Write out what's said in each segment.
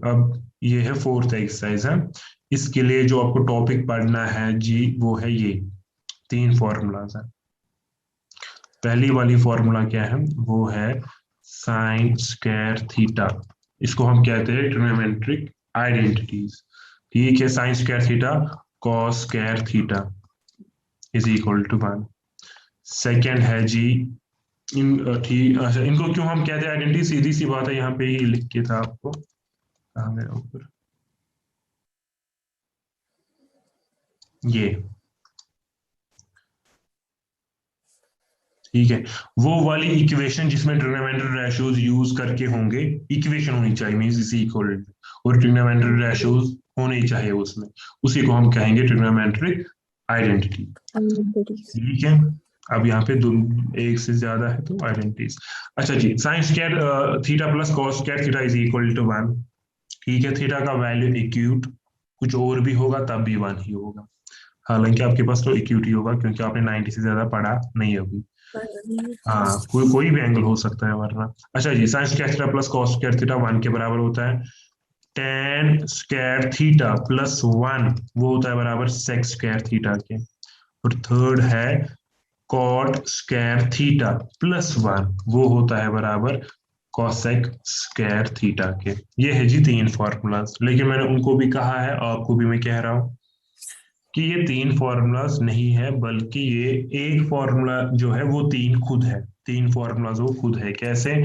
अब ये है 4th एक्सरसाइज है। इसके लिए जो आपको टॉपिक पढ़ना है जी वो है ये 3 फॉर्मूलाज है। पहली वाली फॉर्मूला क्या है, वो है साइन स्क्वायर थीटा। इसको हम कहते हैं ट्रिग्नोमेट्रिक आइडेंटिटीज। ठीक है, sine square theta cos square theta is equal to 1। Second है जी ठीक, अच्छा इनको क्यों हम कहते हैं आइडेंटिटी, सीधी सी बात है, यहाँ पे ही लिख के था आपको, कहाँ गया ऊपर, ये ठीक है। वो वाली इक्वेशन जिसमें ट्रिग्नोमेट्रिक रेशियोज यूज करके होंगे, इक्वेशन होनी चाहिए, मींस इज इक्वल, और ट्रिग्नोमेट्रिक रेशियोज होने ही चाहिए उसमें, उसी को हम कहेंगे ट्रिग्नोमेट्रिक आइडेंटिटी। ठीक है, अब यहाँ पे एक से ज्यादा है तो आइडेंटिटीज। अच्छा जी, sine square theta plus cos square theta is equal to 1। ठीक है, थीटा का वैल्यू एक्यूट, कुछ और भी होगा तब भी 1 ही होगा। हालांकि आपके पास तो एक्यूट ही होगा क्योंकि आपने 90 से ज्यादा पढ़ा नहीं अभी। हाँ, कोई भी एंगल हो सकता है वरना। अच्छा जी, sine square theta plus cos square theta 1 के बराबर होता है। टेन स्क्वायर थीटा प्लस 1 वो होता है बराबर सेक स्क्वायर थीटा के। और थर्ड है कॉट स्क्वायर थीटा प्लस 1 वो होता है बराबर कॉसेक स्क्वायर थीटा के। ये है जी 3 फॉर्मूलाज, लेकिन मैंने उनको भी कहा है, आपको भी मैं कह रहा हूं कि ये 3 फॉर्मूलाज नहीं है, बल्कि ये एक फॉर्मूला जो है वो 3 खुद है। 3 फॉर्मूलाज वो खुद है। कैसे,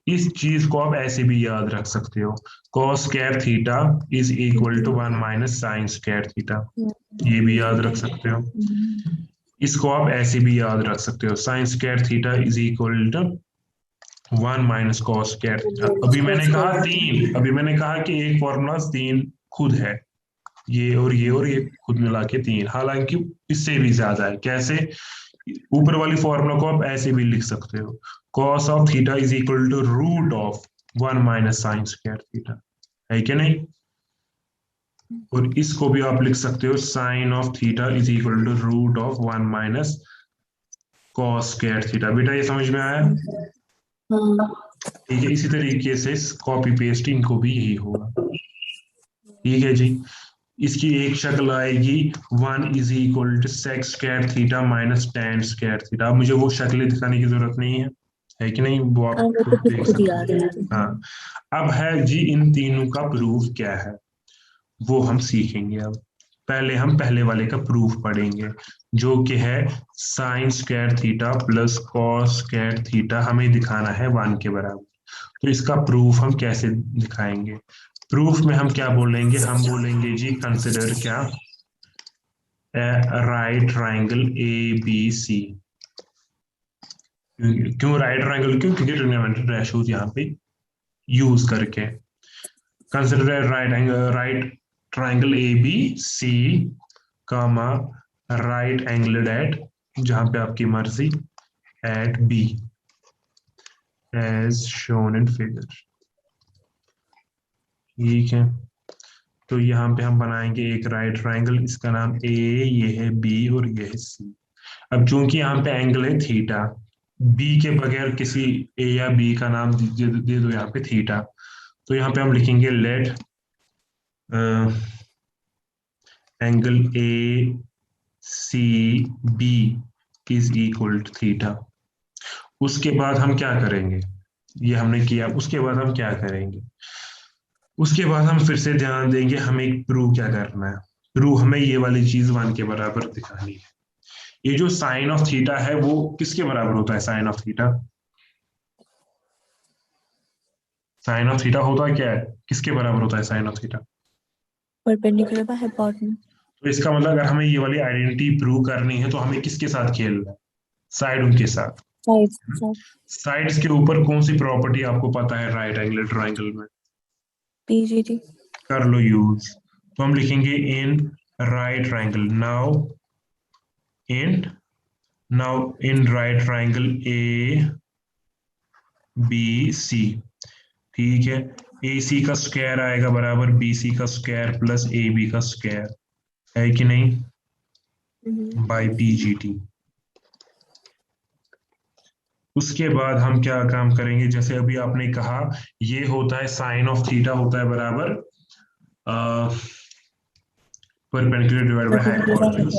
इस चीज को आप ऐसे भी याद रख सकते हो, cos square theta is equal to 1 minus sine square theta, ये भी याद रख सकते हो। इसको आप ऐसे भी याद रख सकते हो, sine square theta is equal to 1 minus cos square theta. अभी मैंने कहा कि एक फॉर्मूला 3 खुद है, ये और ये और ये खुद मिला के 3, हालांकि इससे भी ज्यादा है। कैसे, ऊपर वाली फॉर्मूला को आप ऐसे भी लिख सकते हो, cos of theta is equal to root of 1 minus sine square theta, है कि नहीं। और इसको भी आप लिख सकते हो, sine of theta is equal to root of 1 minus cos square theta. बेटा ये समझ में आया? ठीक है, इसी तरीके से कॉपी पेस्ट इनको भी यही होगा। ठीक है जी, इसकी एक शक्ल आएगी 1 is equal to sec square theta minus tan square theta. अब मुझे वो शक्लें दिखाने की जरूरत नहीं है कि नहीं, वो आप खुद देख सकते हैं। हाँ, अब है जी इन तीनों का प्रूफ क्या है वो हम सीखेंगे। अब पहले हम पहले वाले का प्रूफ पढ़ेंगे, जो कि है sine square theta plus cos square theta हमें दिखाना है 1 के बराबर। तो इसका प्रूफ हम कैसे दिखाएंगे? प्रूफ में हम क्या बोलेंगे, हम बोलेंगे जी कंसिडर क्या, right triangle A B C. क्यों राइट ट्राइंगल, क्यों? क्योंकि ट्रिग्नोमेट्रिक रेशियोज यहाँ पे यूज करके। Consider right triangle A B C comma right angled at, जहां पे आपकी मर्जी, at B as shown in figure. ठीक है, तो यहाँ पे हम बनाएंगे एक राइट ट्राइंगल, इसका नाम ए, ये है बी और ये है सी। अब चूंकि यहाँ पे एंगल है थीटा, बी के बगैर किसी ए या बी का नाम दे दो यहाँ पे थीटा, तो यहाँ पे हम लिखेंगे let angle A C B is equal to theta. उसके बाद हम क्या करेंगे, ये हमने किया, उसके बाद हम क्या करेंगे, उसके बाद हम फिर से ध्यान देंगे हमें प्रूव क्या करना है। प्रूव हमें ये वाली चीज 1 के बराबर दिखानी है। ये जो साइन ऑफ थीटा है वो किसके बराबर होता है, sine of theta, sine of theta होता क्या है, किसके बराबर होता है sine of theta? Perpendicular by hypotenuse. तो इसका मतलब अगर हमें ये वाली आइडेंटिटी प्रूव करनी है तो हमें किसके साथ खेलना है, साइड के साथ। साइड्स के ऊपर कौन सी प्रॉपर्टी आपको पता है राइट एंगल ट्राइंगल में? पीजीटी कर लो यूज। तो हम लिखेंगे in right triangle, now in right triangle A B C. ठीक है, ए सी का स्क्वायर आएगा बराबर बी सी का स्क्वायर प्लस ए बी का स्क्वायर, है कि नहीं, बाय पीजीटी। उसके बाद हम क्या काम करेंगे, जैसे अभी आपने कहा ये होता है साइन ऑफ थीटा होता है बराबर perpendicular divide by Perpendicular by hypotenuse.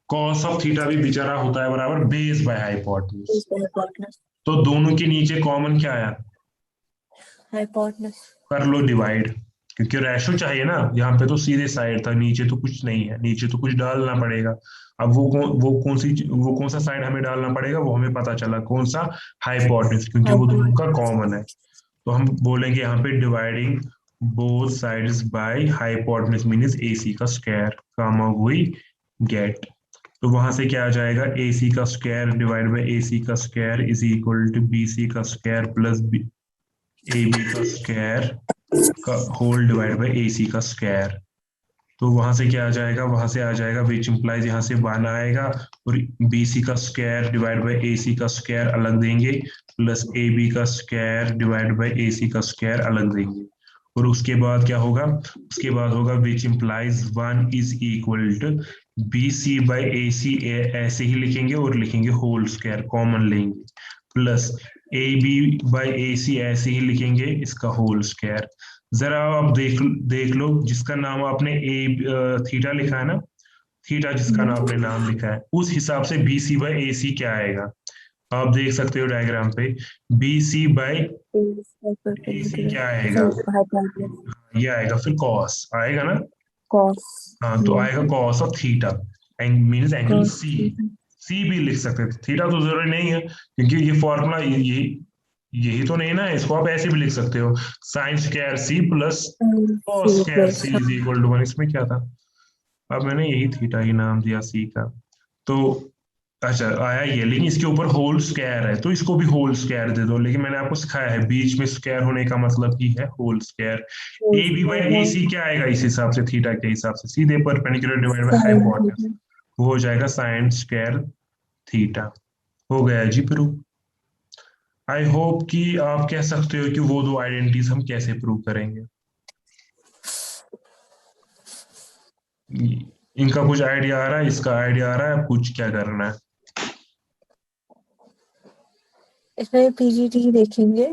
Cos of theta भी बेचारा होता है बराबर base by hypotenuse. hypotenuse by hypotenuse. तो दोनों के नीचे कॉमन क्या आया, Hypotenuse. कर लो डिवाइड, क्योंकि रेशो चाहिए ना, यहाँ पे तो सीधे साइड था, नीचे तो कुछ नहीं है, नीचे तो कुछ डालना पड़ेगा। अब वो कौन सा साइड हमें डालना पड़ेगा, वो हमें पता चला कौन सा, हाइपोटेन्यूज, क्योंकि वो दोनों का कॉमन है। तो हम बोलेंगे यहाँ पे dividing both sides by hypotenuse means AC का स्क्वायर, कामा वी गेट। तो वहां से क्या आ जाएगा, AC का स्क्वायर डिवाइड बाय AC का square is equal to BC का स्क्वायर प्लस AB का स्क्वायर का होल डिवाइड बाय AC का स्क्वायर। तो वहां से क्या आ जाएगा, वहां से आ जाएगा विच इंप्लाइज, यहाँ से 1 आएगा और BC का स्क्वायर डिवाइड बाय AC का स्क्वायर अलग देंगे प्लस AB का स्क्वायर डिवाइड बाय AC का स्क्वायर अलग देंगे। और उसके बाद क्या होगा, उसके बाद होगा which implies 1 is equal to BC by AC, ऐसे ही लिखेंगे और लिखेंगे होल स्क्वायर कॉमन लेंगे प्लस AB बाय AC ऐसे ही लिखेंगे इसका होल स्क्वायर। जरा आप देख लो जिसका नाम आपने थीटा लिखा है ना, थीटा जिसका नाम आपने नाम लिखा है, उस हिसाब से BC बाय AC क्या आएगा, आप देख सकते हो डायग्राम पे, BC by Base by AC perpendicular. क्या आएगा, So hypotenuse. ये आएगा फिर कॉस आएगा ना। Cos. हाँ तो आएगा cos of theta means angle Cos C. theta. C भी लिख सकते हैं, थीटा तो जरूरी नहीं है क्योंकि ये फॉर्मूला यही तो नहीं ना, इसको आप ऐसे भी लिख सकते हो, sine square C plus cos C square plus. C is equal to 1। इसमें क्या था, अब मैंने यही थीटा ही नाम दिया सी का। तो अच्छा आया ये, लेकिन इसके ऊपर होल स्क्वायर है तो इसको भी होल स्क्वायर दे दो, लेकिन मैंने आपको सिखाया है बीच में स्क्वायर होने का मतलब ही है whole square. A B by A C क्या आएगा इस हिसाब से, थीटा के हिसाब से सीधे perpendicular divide by Sin hypotenuse, theta. वो हो जाएगा साइन स्क्वायर थीटा। हो गया जी प्रूव। आई होप कि आप कह सकते हो कि वो दो आइडेंटिटीज हम कैसे प्रूव करेंगे, इनका कुछ आइडिया आ रहा है, इसका आइडिया आ रहा है, कुछ क्या करना है। इसमें PGT देखेंगे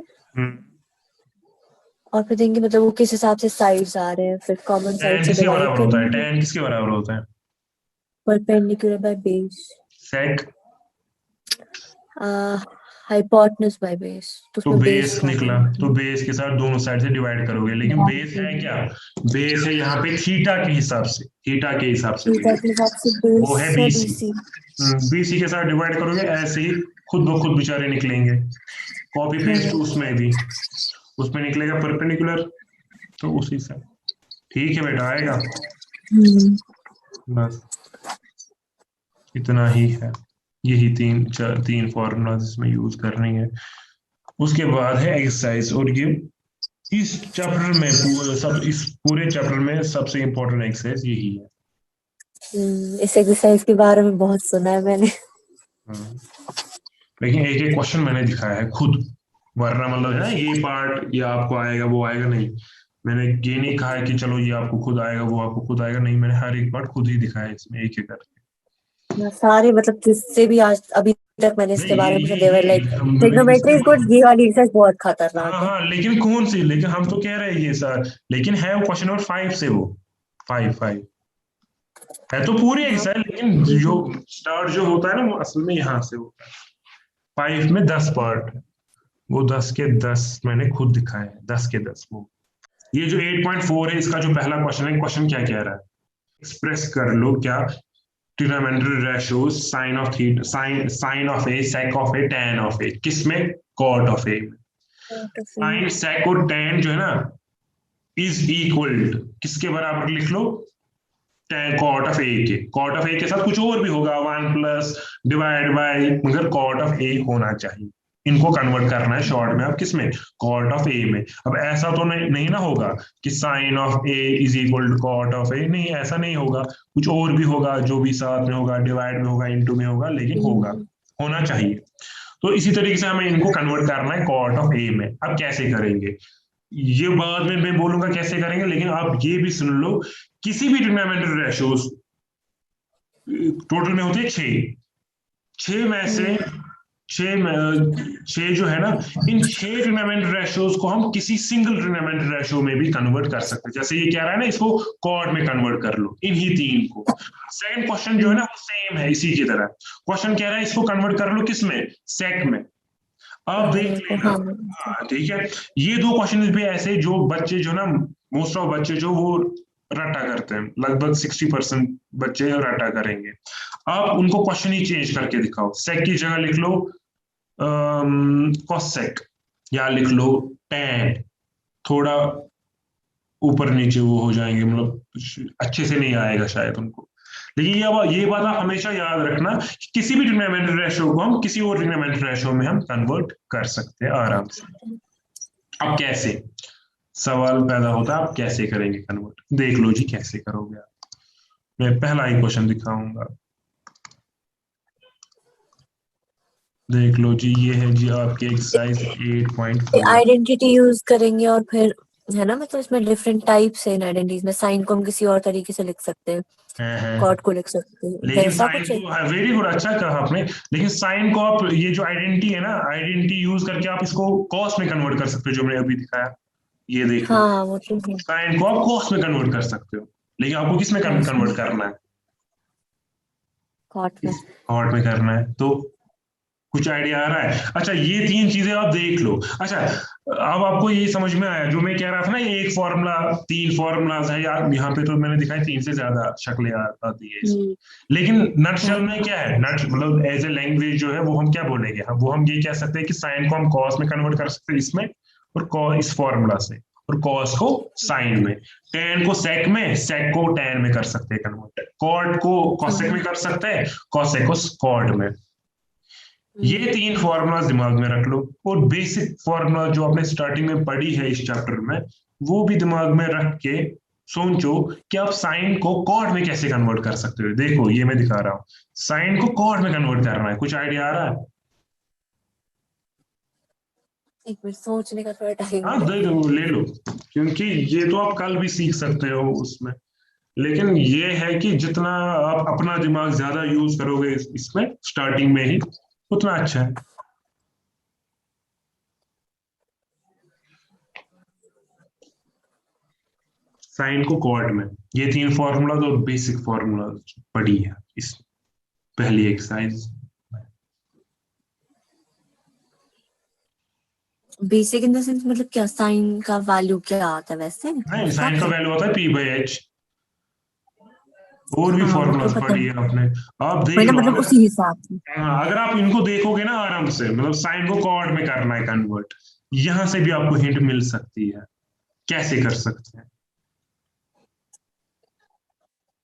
और फिर देखेंगे मतलब वो किस हिसाब से साइड्स आ रहे हैं, फिर कॉमन साइड tan से किसके डिवाइड बराबर होता है, करेंगे। tan किसके बराबर होता है, perpendicular by base. Sec. Hypotenuse by base, तो तो उसमें बेस बेस निकला, कॉमन. तो बेस के साथ दोनों साइड से डिवाइड करोगे, लेकिन बेस है क्या, बेस है यहाँ पे थीटा के हिसाब से, थीटा के हिसाब से थीटा बेस के हिसाब से वो बेस है है BC। BC. BC के साथ डिवाइड करोगे ऐसे ही खुद ब खुद बेचारे निकलेंगे, कॉपी पेस्ट उसमें भी, उसमें निकलेगा परपेंडिकुलर, तो उसी से ठीक है बेटा आएगा। बस इतना ही है, यही तीन फॉर्मूला इसमें यूज करनी है। उसके बाद है एक्सरसाइज, और ये इस चैप्टर में इस पूरे चैप्टर में सबसे इंपॉर्टेंट एक्सरसाइज यही है। इस एक्सरसाइज के बारे में बहुत सुना है मैंने. लेकिन एक एक क्वेश्चन मैंने दिखाया है खुद, वरना मतलब है ना ये पार्ट ये आपको आएगा वो आएगा, नहीं मैंने ये नहीं कहा है कि चलो ये आपको खुद आएगा वो आपको खुद आएगा, नहीं मैंने हर एक पार्ट खुद ही दिखाया है इसमें एक एक करके। सारे मतलब जिससे भी आज अभी तक मैंने इसके बारे में नहीं पूछा, देवर लाइक ट्रिग्नोमेट्री इज ये गुड, ये वाली एक्सरसाइज बहुत खतरनाक हाँ है. हाँ, लेकिन कौन सी, लेकिन हम तो कह रहे हैं ये सर, लेकिन है वो क्वेश्चन नंबर 5 से, वो 5 है तो पूरी हाँ. एक्सरसाइज, लेकिन जो स्टार्ट जो होता है ना वो असल में यहाँ से होता है। 5 में 10 पार्ट, वो 10 के 10 मैंने खुद दिखाए हैं, 10 के 10 वो। ये जो 8.4 है इसका जो पहला क्वेश्चन है, क्वेश्चन क्या कह रहा है, एक्सप्रेस कर लो क्या, trigonometry ratios sine of theta, sine of A, sec of A, tan of A, किसमें, कॉट ऑफ ए में। साइन सेक और tan जो है ना इज इक्वल किसके बराबर लिख लो, tan कॉट ऑफ ए के, कॉट ऑफ ए के साथ कुछ और भी होगा 1 प्लस डिवाइड बाय, मगर कॉट ऑफ ए होना चाहिए, इनको कन्वर्ट करना है शॉर्ट में, अब किसमें, कॉट ऑफ ए में। अब ऐसा तो नहीं ना होगा कि sine of A is equal to cot of A, नहीं ऐसा नहीं होगा, कुछ और भी होगा जो भी साथ में होगा, डिवाइड में होगा, इनटू में होगा, लेकिन होगा, होना चाहिए। तो इसी तरीके से हमें इनको कन्वर्ट करना है कॉट ऑफ ए में। अब कैसे करेंगे ये बाद में मैं बोलूंगा कैसे करेंगे, लेकिन आप ये भी सुन लो, किसी भी ट्रिग्नोमेट्री रेशियोज टोटल में होते हैं 6 में से छह जो है ना, इन 6 ट्रिग्नोमेट्रिक रेशियोज को हम किसी सिंगल ट्रिग्नोमेट्रिक रेशियो में भी कन्वर्ट कर सकते हैं। जैसे ये कह रहा है ना, इसको कॉर्ड में कन्वर्ट कर लो, इन्हीं 3 को। सेकंड क्वेश्चन जो है ना, वो सेम है इसी की तरह। क्वेश्चन कह रहा है इसको कन्वर्ट कर लो किस में, सेक में। अब देख लेना। हाँ ठीक है, ये 2 क्वेश्चन भी ऐसे जो बच्चे जो ना, मोस्ट ऑफ बच्चे जो वो रटा करते हैं, लगभग 60% बच्चे रटा करेंगे। आप उनको क्वेश्चन ही चेंज करके दिखाओ। सेक की जगह लिख लो कॉसेक, या लिख लो टैन। थोड़ा ऊपर नीचे वो हो जाएंगे, मतलब अच्छे से नहीं आएगा शायद उनको। लेकिन ये बात आप हमेशा याद रखना कि किसी भी ट्रिग्नोमेट्रिक रेशियो को हम किसी और ट्रिग्नोमेट्रिक रेशियो में हम कन्वर्ट कर सकते हैं आराम से। अब कैसे, सवाल पैदा होता है आप कैसे करेंगे कन्वर्ट। देख लो जी कैसे करोगे आप। मैं पहला ही क्वेश्चन दिखाऊंगा, देख लो जी। ये है जी आपके एक्सरसाइज 8.4। आइडेंटिटी यूज करेंगे और फिर है ना, मतलब इसमें डिफरेंट टाइप्स है इन आइडेंटिटीज में। साइन को हम किसी और तरीके से लिख सकते हैं, कॉर्ड को लिख सकते हैं, लेकिन ऐसा साइन कुछ है। को, वेरी गुड, अच्छा कहा आपने। लेकिन साइन को आप, ये जो आइडेंटिटी है ना, आइडेंटिटी यूज करके आप इसको कॉस में कन्वर्ट कर सकते हो, जो मैंने अभी दिखाया। ये देख लो, हाँ वो तो है। साइन को आप कॉस में कन्वर्ट कर सकते हो, लेकिन आपको किस में कन्वर्ट करना है, कॉट में। कॉट में करना है। तो कुछ आइडिया आ रहा है? अच्छा, ये 3 चीजें आप देख लो। अच्छा, अब आपको ये समझ में आया जो मैं कह रहा था ना, ये एक फॉर्मूला 3 फॉर्मूलाज है यार, यहाँ पे तो मैंने दिखाई 3 से ज्यादा शक्लें आती है इसमें। लेकिन नटशेल में क्या है, नट मतलब एज ए लैंग्वेज जो है वो हम क्या बोलेंगे, वो हम ये कह सकते हैं कि साइन को हम कॉस में कन्वर्ट कर सकते हैं इसमें, और इस फॉर्मूला से, और कॉस को साइन में। टेन को सेक में, सेक को टेन में कर सकते हैं कन्वर्ट। कॉट को कॉसेक में कर सकते हैं, कॉसेक को कॉट में। ये 3 फॉर्मूला दिमाग में रख लो, और बेसिक फॉर्मूला जो आपने स्टार्टिंग में पढ़ी है इस चैप्टर में, वो भी दिमाग में रख के सोचो कि आप साइन को कॉट में कैसे कन्वर्ट कर सकते हो। देखो ये मैं दिखा रहा हूं, साइन को कॉट में कन्वर्ट करना है। कुछ आइडिया आ रहा है? एक मिनट सोचने का थोड़ा टाइम हाँ दे। ले लो, क्योंकि ये तो आप कल भी सीख सकते हो उसमें। लेकिन ये है कि जितना आप अपना दिमाग ज्यादा यूज करोगे इसमें स्टार्टिंग में ही, उतना अच्छा है। साइन को कॉर्ड में, ये 3 फॉर्मूला और बेसिक फॉर्मूला पढ़ी है इस पहली exercise. Basic in the sense मतलब क्या, साइन का वैल्यू क्या आता है वैसे? नहीं, साइन का वैल्यू होता है p/h। और भी हाँ, वो तो फॉर्मूलाज पता पढ़ी है। है आपने, आप देख ना, लो। मतलब उसी हिसाब से। अगर आप इनको देखोगे ना आराम से, मतलब साइन को कॉर्ड में करना है कन्वर्ट, यहां से भी आपको हिंट मिल सकती है कैसे कर सकते हैं।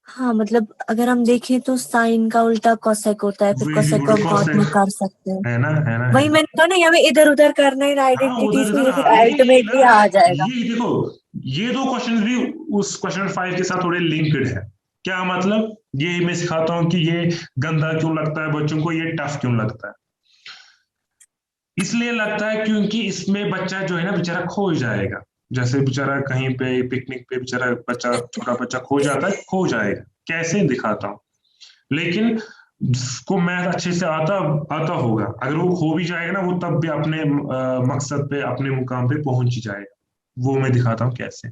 हाँ मतलब अगर हम देखें तो साइन का उल्टा कोसेक होता है, फिर वेरी कोसेक को गुड, हम कॉट कॉसेक। में कर सकते हैं। है ना, है ना, है वही ना। मैंने कहा ना, यहाँ इधर उधर करना है हाँ आइडेंटिटीज उधर को, इधर, ये फिर हाँ लेकिन यही अल्टीमेटली ना, आ जाएगा। ये देखो, ये 2 क्वेश्चन भी उस क्वेश्चन 5 के साथ थोड़े लिंक्ड है। क्या मतलब, ये मैं सिखाता हूँ कि ये गंदा क्यों लगता है बच्चों को, ये टफ क्यों लगता है। इसलिए लगता है क्योंकि इसमें बच्चा जो है ना बेचारा खो जाएगा। जैसे बेचारा कहीं पे पिकनिक पे बेचारा बच्चा, छोटा बच्चा खो जाता है, खो जाएगा। कैसे दिखाता हूँ। लेकिन जिसको मैथ अच्छे से आता आता होगा, अगर वो खो भी जाएगा ना, वो तब भी अपने मकसद पे, अपने मुकाम पे पहुंच ही जाएगा। वो मैं दिखाता हूँ कैसे।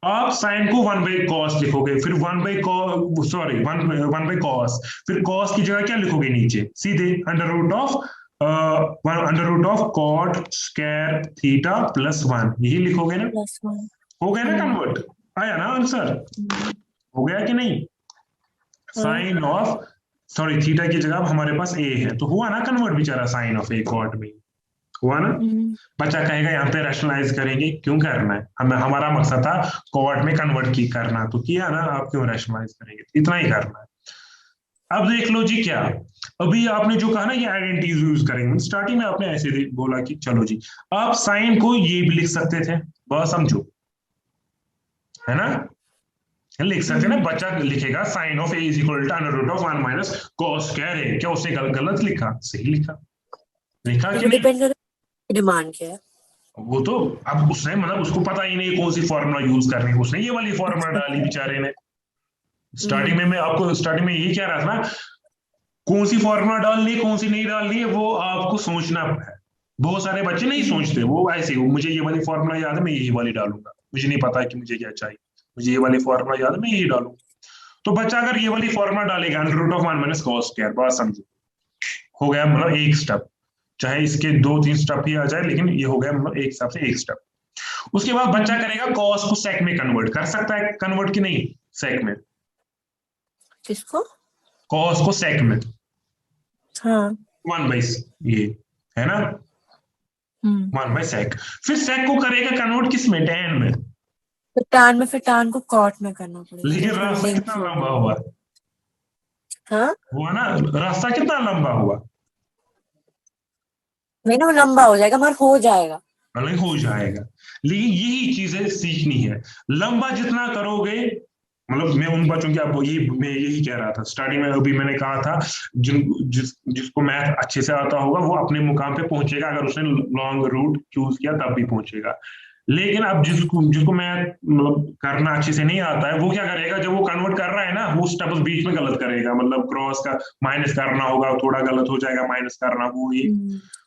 आप साइन को 1/cos लिखोगे, फिर 1/cos, सॉरी 1/cos, फिर cos की जगह क्या लिखोगे नीचे, सीधे under root of cot square theta plus 1, यही लिखोगे ना। +1। हो गया ना कन्वर्ट, आया ना आंसर, हो गया कि नहीं। साइन ऑफ, सॉरी थीटा की जगह हमारे पास ए है, तो हुआ ना कन्वर्ट बेचारा, साइन ऑफ ए कॉट में, हुआ ना। बच्चा कहेगा यहाँ पे रैशनलाइज करेंगे, क्यों करना है, हमें हमारा मकसद था कॉट में कन्वर्ट की करना, तो किया ना, आप क्यों रैशनलाइज करेंगे, इतना ही करना है। अब देख लो जी क्या, अभी आपने जो कहा ना ये आइडेंटिटीज यूज करेंगे, स्टार्टिंग में आपने ऐसे बोला कि चलो जी आप साइन को ये भी लिख सकते थे, बहुत समझो, है ना, लिख सकते ना। बच्चा लिखेगा sine of A is equal to under root of 1 minus cos square A, क्या उसने गलत लिखा, सही लिखा, लिखा कि नहीं। डिपेंड करता है डिमांड क्या है। वो तो अब उसने, मतलब उसको पता ही नहीं कौन सी फॉर्मूला यूज करनी है, उसने ये वाली फॉर्मूला डाली बेचारे ने। स्टार्टिंग में मैं आपको स्टार्टिंग में यही कह रहा था ना, कौन सी फॉर्मूला डालनी है कौन सी नहीं डालनी है वो आपको सोचना है। बहुत सारे बच्चे नहीं सोचते, वो ऐसे ही, मुझे ये वाली फॉर्मूला याद है मैं यही वाली डालूंगा, मुझे नहीं पता है कि मुझे क्या चाहिए, मुझे ये वाली फॉर्मूला याद है मैं यही डालूंगा। तो बच्चा अगर ये वाली फॉर्मूला डालेगा √(1 - cos²), बात समझो, हो गया मतलब एक स्टेप, चाहे इसके 2-3 स्टेप ही आ जाए, लेकिन ये हो गया मतलब एक हिसाब से एक स्टेप। उसके बाद बच्चा करेगा कॉस को सेक में कन्वर्ट, कर सकता है कन्वर्ट कि नहीं सेक में? किसको? कॉस को सेक में, हाँ 1/, ये है ना, 1/sec। फिर सेक को करेगा कन्वर्ट किस में, tan में। तो tan में, फिर tan को cot में करना पड़ेगा। लेकिन रास्ता कितना लंबा हुआ? हाँ हुआ ना, रास्ता कितना लंबा हुआ? नहीं ना, वो लंबा हो जाएगा मगर हो जाएगा, नहीं हो जाएगा, लेकिन यही चीजें सीखनी है। लंबा जितना करोगे, मतलब मैं उन बच्चों की, अब मैं यही कह रहा था स्टार्टिंग में, अभी मैंने कहा था जिसको मैथ अच्छे से आता होगा वो अपने मुकाम पे पहुंचेगा, अगर उसने लॉन्ग रूट चूज किया तब भी पहुंचेगा। लेकिन अब जिसको जिसको मैथ मतलब करना अच्छे से नहीं आता है, वो क्या करेगा, जब वो कन्वर्ट कर रहा है ना, वो स्टेप बीच में गलत करेगा, मतलब क्रॉस का माइनस करना होगा, थोड़ा गलत हो जाएगा माइनस करना, वो ये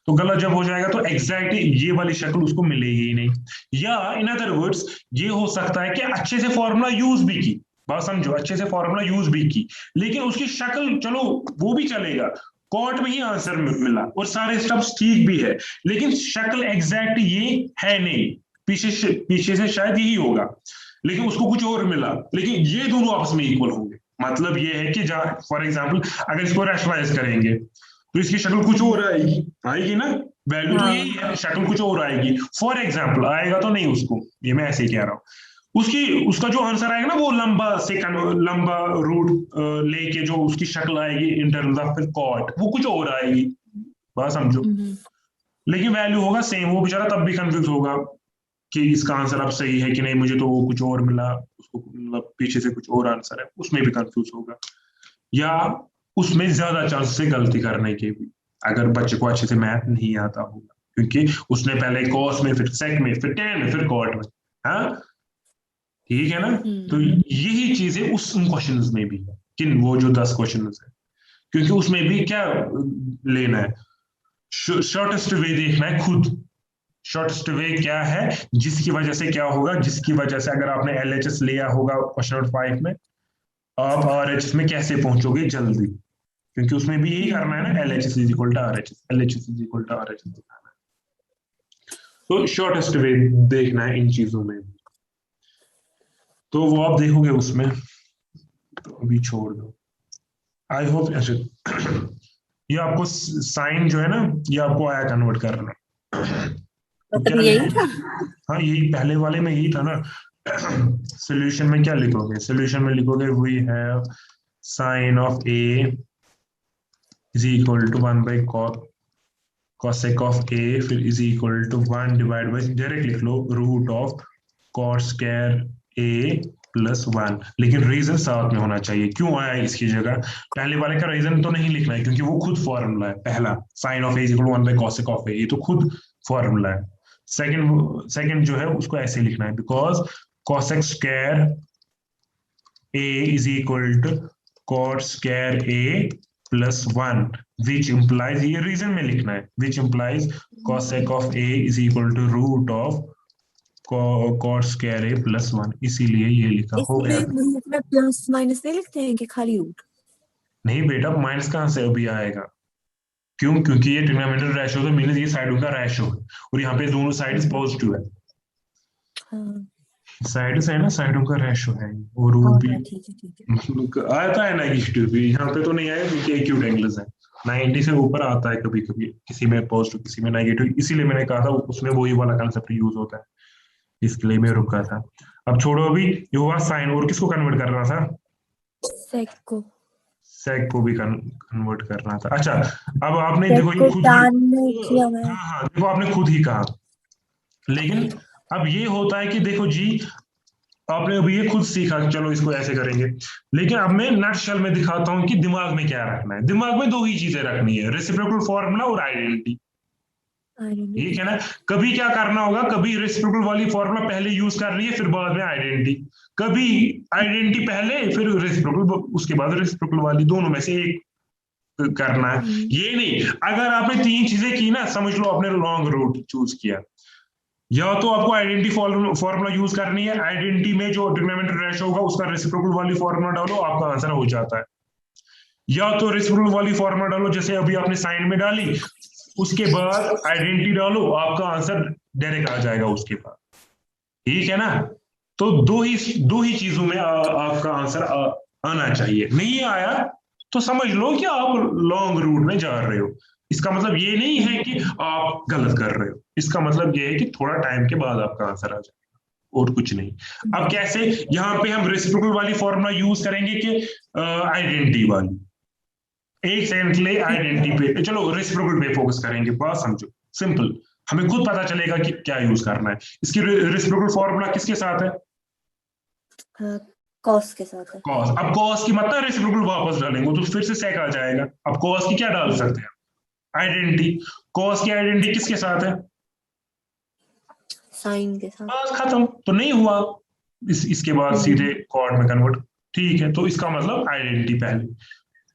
तो गलत जब हो जाएगा तो एग्जैक्टली ये वाली शक्ल उसको मिलेगी ही नहीं। या इन अदर वर्ड्स ये हो सकता है कि अच्छे से फॉर्मूला यूज भी की, बात समझो, अच्छे से फॉर्मूला यूज भी की, लेकिन उसकी शक्ल चलो वो भी चलेगा, कॉट में ही आंसर मिला और सारे स्टेप्स ठीक भी है, लेकिन शक्ल एग्जैक्ट ये है नहीं, पीछे से शायद यही होगा, लेकिन उसको कुछ और मिला, लेकिन ये दोनों आपस में इक्वल होंगे। मतलब ये है कि फॉर एग्जाम्पल अगर इसको रैशनलाइज करेंगे तो इसकी शक्ल कुछ और आएगी ना, वैल्यू तो यही है, शक्ल कुछ और आएगी। फॉर एग्जाम्पल आएगा तो नहीं उसको, ये मैं ऐसे ही कह रहा हूँ, उसका जो आंसर आएगा ना वो लंबा रूट लेके जो उसकी शक्ल आएगी इन टर्म्स ऑफ कॉट, वो कुछ और आएगी, बात समझो, लेकिन वैल्यू होगा सेम। वो बेचारा तब भी कंफ्यूज होगा कि इसका आंसर अब सही है कि नहीं, मुझे तो वो कुछ और मिला, उसको मतलब पीछे से कुछ और आंसर है, उसमें भी कंफ्यूज होगा, या उसमें ज्यादा चांस है गलती करने के भी, अगर बच्चे को अच्छे से मैथ नहीं आता होगा, क्योंकि उसने पहले कॉस में, फिर सेक में, फिर टेन में, फिर कॉट में, हाँ ठीक है ना। तो यही चीजें उस उन क्वेश्चंस में भी है, किन वो जो 10 क्वेश्चन है, क्योंकि उसमें भी क्या लेना है, शॉर्टेस्ट वे देखना है खुद। शॉर्टेस्ट वे क्या है, जिसकी वजह से क्या होगा, जिसकी वजह से अगर आपने LHS लिया होगा क्वेश्चन नंबर 5 में, आप RHS में कैसे पहुंचोगे जल्दी, क्योंकि उसमें भी यही करना है ना, LHS = RHS, LHS = RHS दिखाना है। तो शॉर्टेस्ट वे देखना है इन चीजों में, तो वो आप देखोगे उसमें, तो अभी छोड़ दो। आई होप ऐसे ये आपको साइन जो है ना, ये आपको आया कन्वर्ट करना, तो क्या यही था? हाँ यही पहले वाले में यही था ना। सोल्यूशन में क्या लिखोगे, सोल्यूशन में लिखोगे we have sine of A is equal to 1/cosec of A, फिर is equal to 1 divide by, direct लिख लो, root of cos square A plus 1, लेकिन रीजन साथ में होना चाहिए, क्यों आया इसकी जगह, पहले वाले का रीजन तो नहीं लिखना है, क्योंकि वो खुद फॉर्मूला है, पहला sine of A is equal to 1/cosec of A, ये तो खुद फॉर्मूला है। सेकंड जो है उसको ऐसे लिखना है, because cosec square A is equal to cot square A plus 1, which implies, ये रीजन में लिखना है, which implies cosec of A is equal to root of cot square A plus 1, इसीलिए ये लिखा हो गया। इसमें प्लस माइनस नहीं लिखते हैं कि खाली रूट? नहीं बेटा, माइनस कहाँ से अभी आएगा, क्यों, क्योंकि ये ट्रिग्नोमेट्रिक रेशियो तो मींस ये साइडों का रेशियो है, और यहाँ पे दोनों साइड्स पॉजिटिव है, साइड से है ना, साइडों का रेशियो है, और रूट भी आता है नेगेटिव भी, यहाँ पे तो नहीं आएगा क्योंकि एक्यूट एंगल्स है, 90 से ऊपर आता है कभी कभी, किसी में पॉजिटिव किसी में नेगेटिव, इसीलिए मैंने कहा था उसमें वही वाला कंसेप्ट यूज होता है, इसके लिए मैं रुका था। अब छोड़ो, अभी ये हुआ साइन, और किसको कन्वर्ट करना था, सेक को भी कन्वर्ट करना था। अच्छा अब आपने देखो ये खुद ही, हाँ देखो आपने खुद ही कहा, लेकिन अब ये होता है कि देखो जी आपने अभी ये खुद सीखा, चलो इसको ऐसे करेंगे, लेकिन अब मैं नटशेल में दिखाता हूं कि दिमाग में क्या रखना है। दिमाग में दो ही चीजें रखनी है, रेसिप्रोकल फॉर्मूला और आइडेंटिटी, ठीक है ना। कभी क्या करना होगा, कभी रेसिप्रोकल वाली फॉर्मूला पहले यूज कर रही है फिर बाद में आइडेंटिटी, कभी आइडेंटिटी पहले फिर रेसिप्रोकल उसके बाद रेसिप्रोकल वाली, दोनों में से एक, करना है, ये नहीं। अगर आपने 3 चीजें की ना, समझ लो आपने लॉन्ग रूट चूज किया। या तो आपको आइडेंटिटी फॉर्मूला यूज करनी है, आइडेंटिटी में जो ट्रिग्नोमेट्रिक रेशियो होगा उसका रेसिप्रोकल वाली फॉर्मूला डालो, आपका आंसर हो जाता है। या तो रेसिप्रोकल वाली फॉर्मूला डालो जैसे अभी आपने साइन में डाली, उसके बाद आइडेंटिटी डालो, आपका आंसर डायरेक्ट आ जाएगा उसके बाद। ठीक है ना? तो दो ही चीजों में आपका आंसर आना चाहिए। नहीं आया तो समझ लो कि आप लॉन्ग रूट में जा रहे हो। इसका मतलब ये नहीं है कि आप गलत कर रहे हो, इसका मतलब ये है कि थोड़ा टाइम के बाद आपका आंसर आ जाएगा, और कुछ नहीं। अब कैसे? यहाँ पे हम रेसिप्रोकल वाली फॉर्मूला यूज करेंगे कि आइडेंटिटी वाली। एक सेकंड के लिए आइडेंटिटी पे, चलो रेसिप्रोकल पे फोकस करेंगे, बात समझो, सिंपल। हमें खुद पता चलेगा कि क्या यूज करना है। इसकी रेसिप्रोकल फॉर्मूला किसके साथ है? कॉस के साथ है। कॉस। अब कॉस की मतलब रेसिप्रोकल वापस डालेंगे तो फिर से सेक आ जाएगा। अब कॉस की क्या डाल सकते हैं? आइडेंटिटी। कॉस की आइडेंटिटी किसके साथ है? साइन के साथ। बस खत्म। तो नहीं हुआ, इसके बाद सीधे कॉट में कन्वर्ट। ठीक है, तो इसका मतलब आइडेंटिटी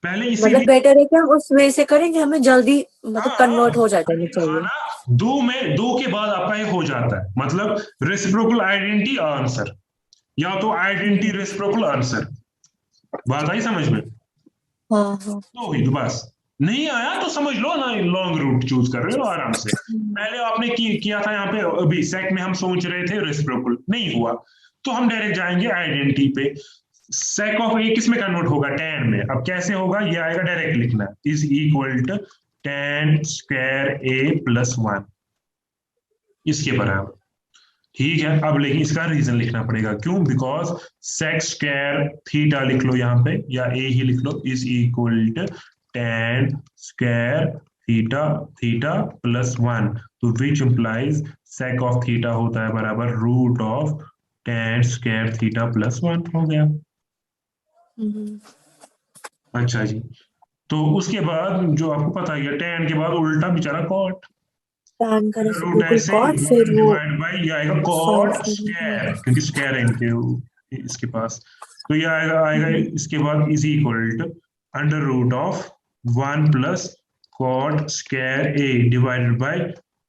पहले इसी मतलब बेटर है कि हम उसमें से करेंगे, हमें जल्दी मतलब कन्वर्ट हो जाता है चाहिए। दो के बाद आपका ये हो जाता है, मतलब रेसिप्रोकल आइडेंटिटी आंसर, या तो आइडेंटिटी रेसिप्रोकल आंसर। बात आई समझ में? हाँ। तो ही तो बस। नहीं आया तो समझ लो ना, लॉन्ग रूट चूज कर रहे हो आराम से। पहले आपने किया था यहाँ पे, अभी सेक में हम सोच रहे थे रेसिप्रोकल, नहीं हुआ तो हम डायरेक्ट जाएंगे आइडेंटिटी पे। सेक ऑफ ए किस में कन्वर्ट होगा? tan में। अब कैसे होगा? ये आएगा, डायरेक्ट लिखना, is equal to tan square a plus 1, इसके बराबर। ठीक है, अब लेकिन इसका रीजन लिखना पड़ेगा, क्यों? बिकॉज सेक स्क्वायर थीटा लिख लो यहाँ पे, या ए ही लिख लो, is equal to tan square theta theta plus 1, तो which implies sec of theta होता है बराबर root of tan square theta plus 1। हो गया। अच्छा जी, तो उसके बाद जो आपको पता ही है, tan के बाद उल्टा बेचारा कॉट, tan का रूट रेसिप्रोकल ऐसे कॉट, फिर वो डिवाइड बाय ये आएगा कॉट स्क्वायर, क्योंकि स्क्वायर है इसके पास। तो ये आएगा इसके बाद is equal to under root of 1 plus cot square A divided by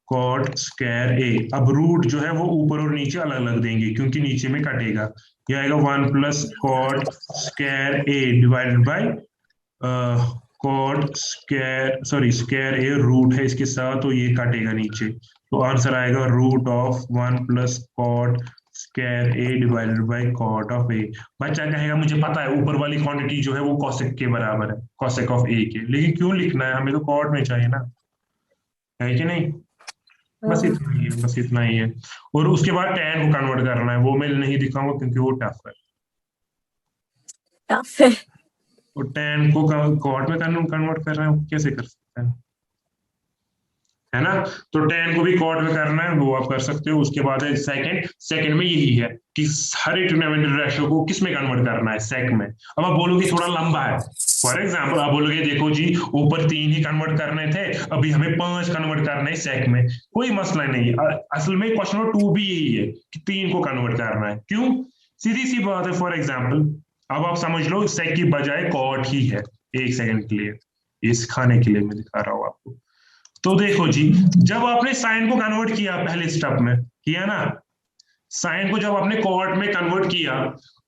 cot square A. अब रूट जो है वो ऊपर और नीचे अलग अलग देंगे, क्योंकि नीचे में कटेगा। ये आएगा 1 plus cot square A divided by cot square, sorry square A root है इसके साथ, तो ये काटेगा नीचे, तो आंसर आएगा root of 1 plus cot square A divided by cot of A. बच्चा कहेगा मुझे पता है ऊपर वाली क्वांटिटी जो है वो कॉसेक के बराबर है, कॉसेक ऑफ ए के, लेकिन क्यों लिखना है? हमें तो कॉट में चाहिए ना, है कि नहीं? बस इतना ही है, बस इतना ही है। और उसके बाद tan को कन्वर्ट करना है, वो मैं नहीं दिखाऊंगा क्योंकि वो टफ है। टफ है। और tan को कॉट में कन्वर्ट कर रहे हैं, कैसे कर सकते हैं? है ना? तो tan को भी कॉट में करना है, वो आप कर सकते हो। उसके बाद है सेकंड में यही है कि हर एक ट्रिग्नोमेट्रिक रेशियो को किस में कन्वर्ट करना है? सेक में। अब आप बोलोगे थोड़ा लंबा है, फॉर एग्जांपल आप बोलोगे देखो जी ऊपर 3 ही कन्वर्ट करने थे, अभी हमें 5 कन्वर्ट करना है सेक में, कोई मसला नहीं। असल में क्वेश्चन नंबर 2 भी यही है कि 3 को कन्वर्ट करना है। क्यों? सीधी सी बात है। फॉर एग्जाम्पल अब आप समझ लो सेक की बजाय कॉट ही है। एक सेकंड के लिए, ये सिखाने के लिए मैं दिखा रहा हूं आपको। तो देखो जी, जब आपने साइन को कन्वर्ट किया पहले स्टेप में, किया ना, साइन को जब आपने कॉट में कन्वर्ट किया,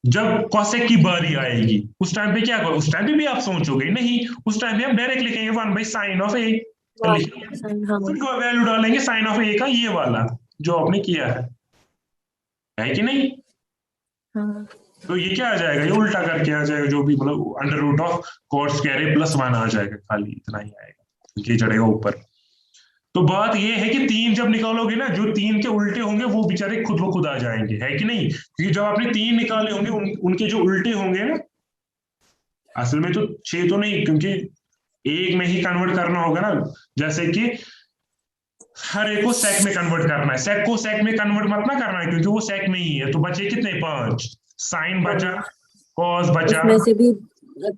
जब कॉसेक की बारी आएगी उस टाइम पे क्या करो? उस टाइम पे भी आप सोचोगे नहीं, उस टाइम पे हम डायरेक्ट लिखेंगे 1 बाई साइन ऑफ ए, फिर वैल्यू डालेंगे साइन ऑफ ए का, ये वाला जो आपने किया है कि नहीं? हाँ। तो ये क्या आ जाएगा? ये उल्टा करके आ जाएगा, जो भी मतलब under root of cot square A plus 1 आ जाएगा, खाली इतना ही आएगा, ये चढ़ेगा ऊपर। तो बात ये है कि 3 जब निकालोगे ना, जो 3 के उल्टे होंगे वो बेचारे खुद ब खुद आ जाएंगे, है कि नहीं? क्योंकि जब आपने 3 निकाले होंगे उनके जो उल्टे होंगे ना, असल में तो 6 तो नहीं, क्योंकि एक में ही कन्वर्ट करना होगा ना। जैसे कि हर एक को सेक में कन्वर्ट करना है, सेक को सेक में कन्वर्ट मत ना करना है, क्योंकि वो सेक में ही है। तो बचे कितने? 5। साइन बचा, कॉस बचा, उसमें से भी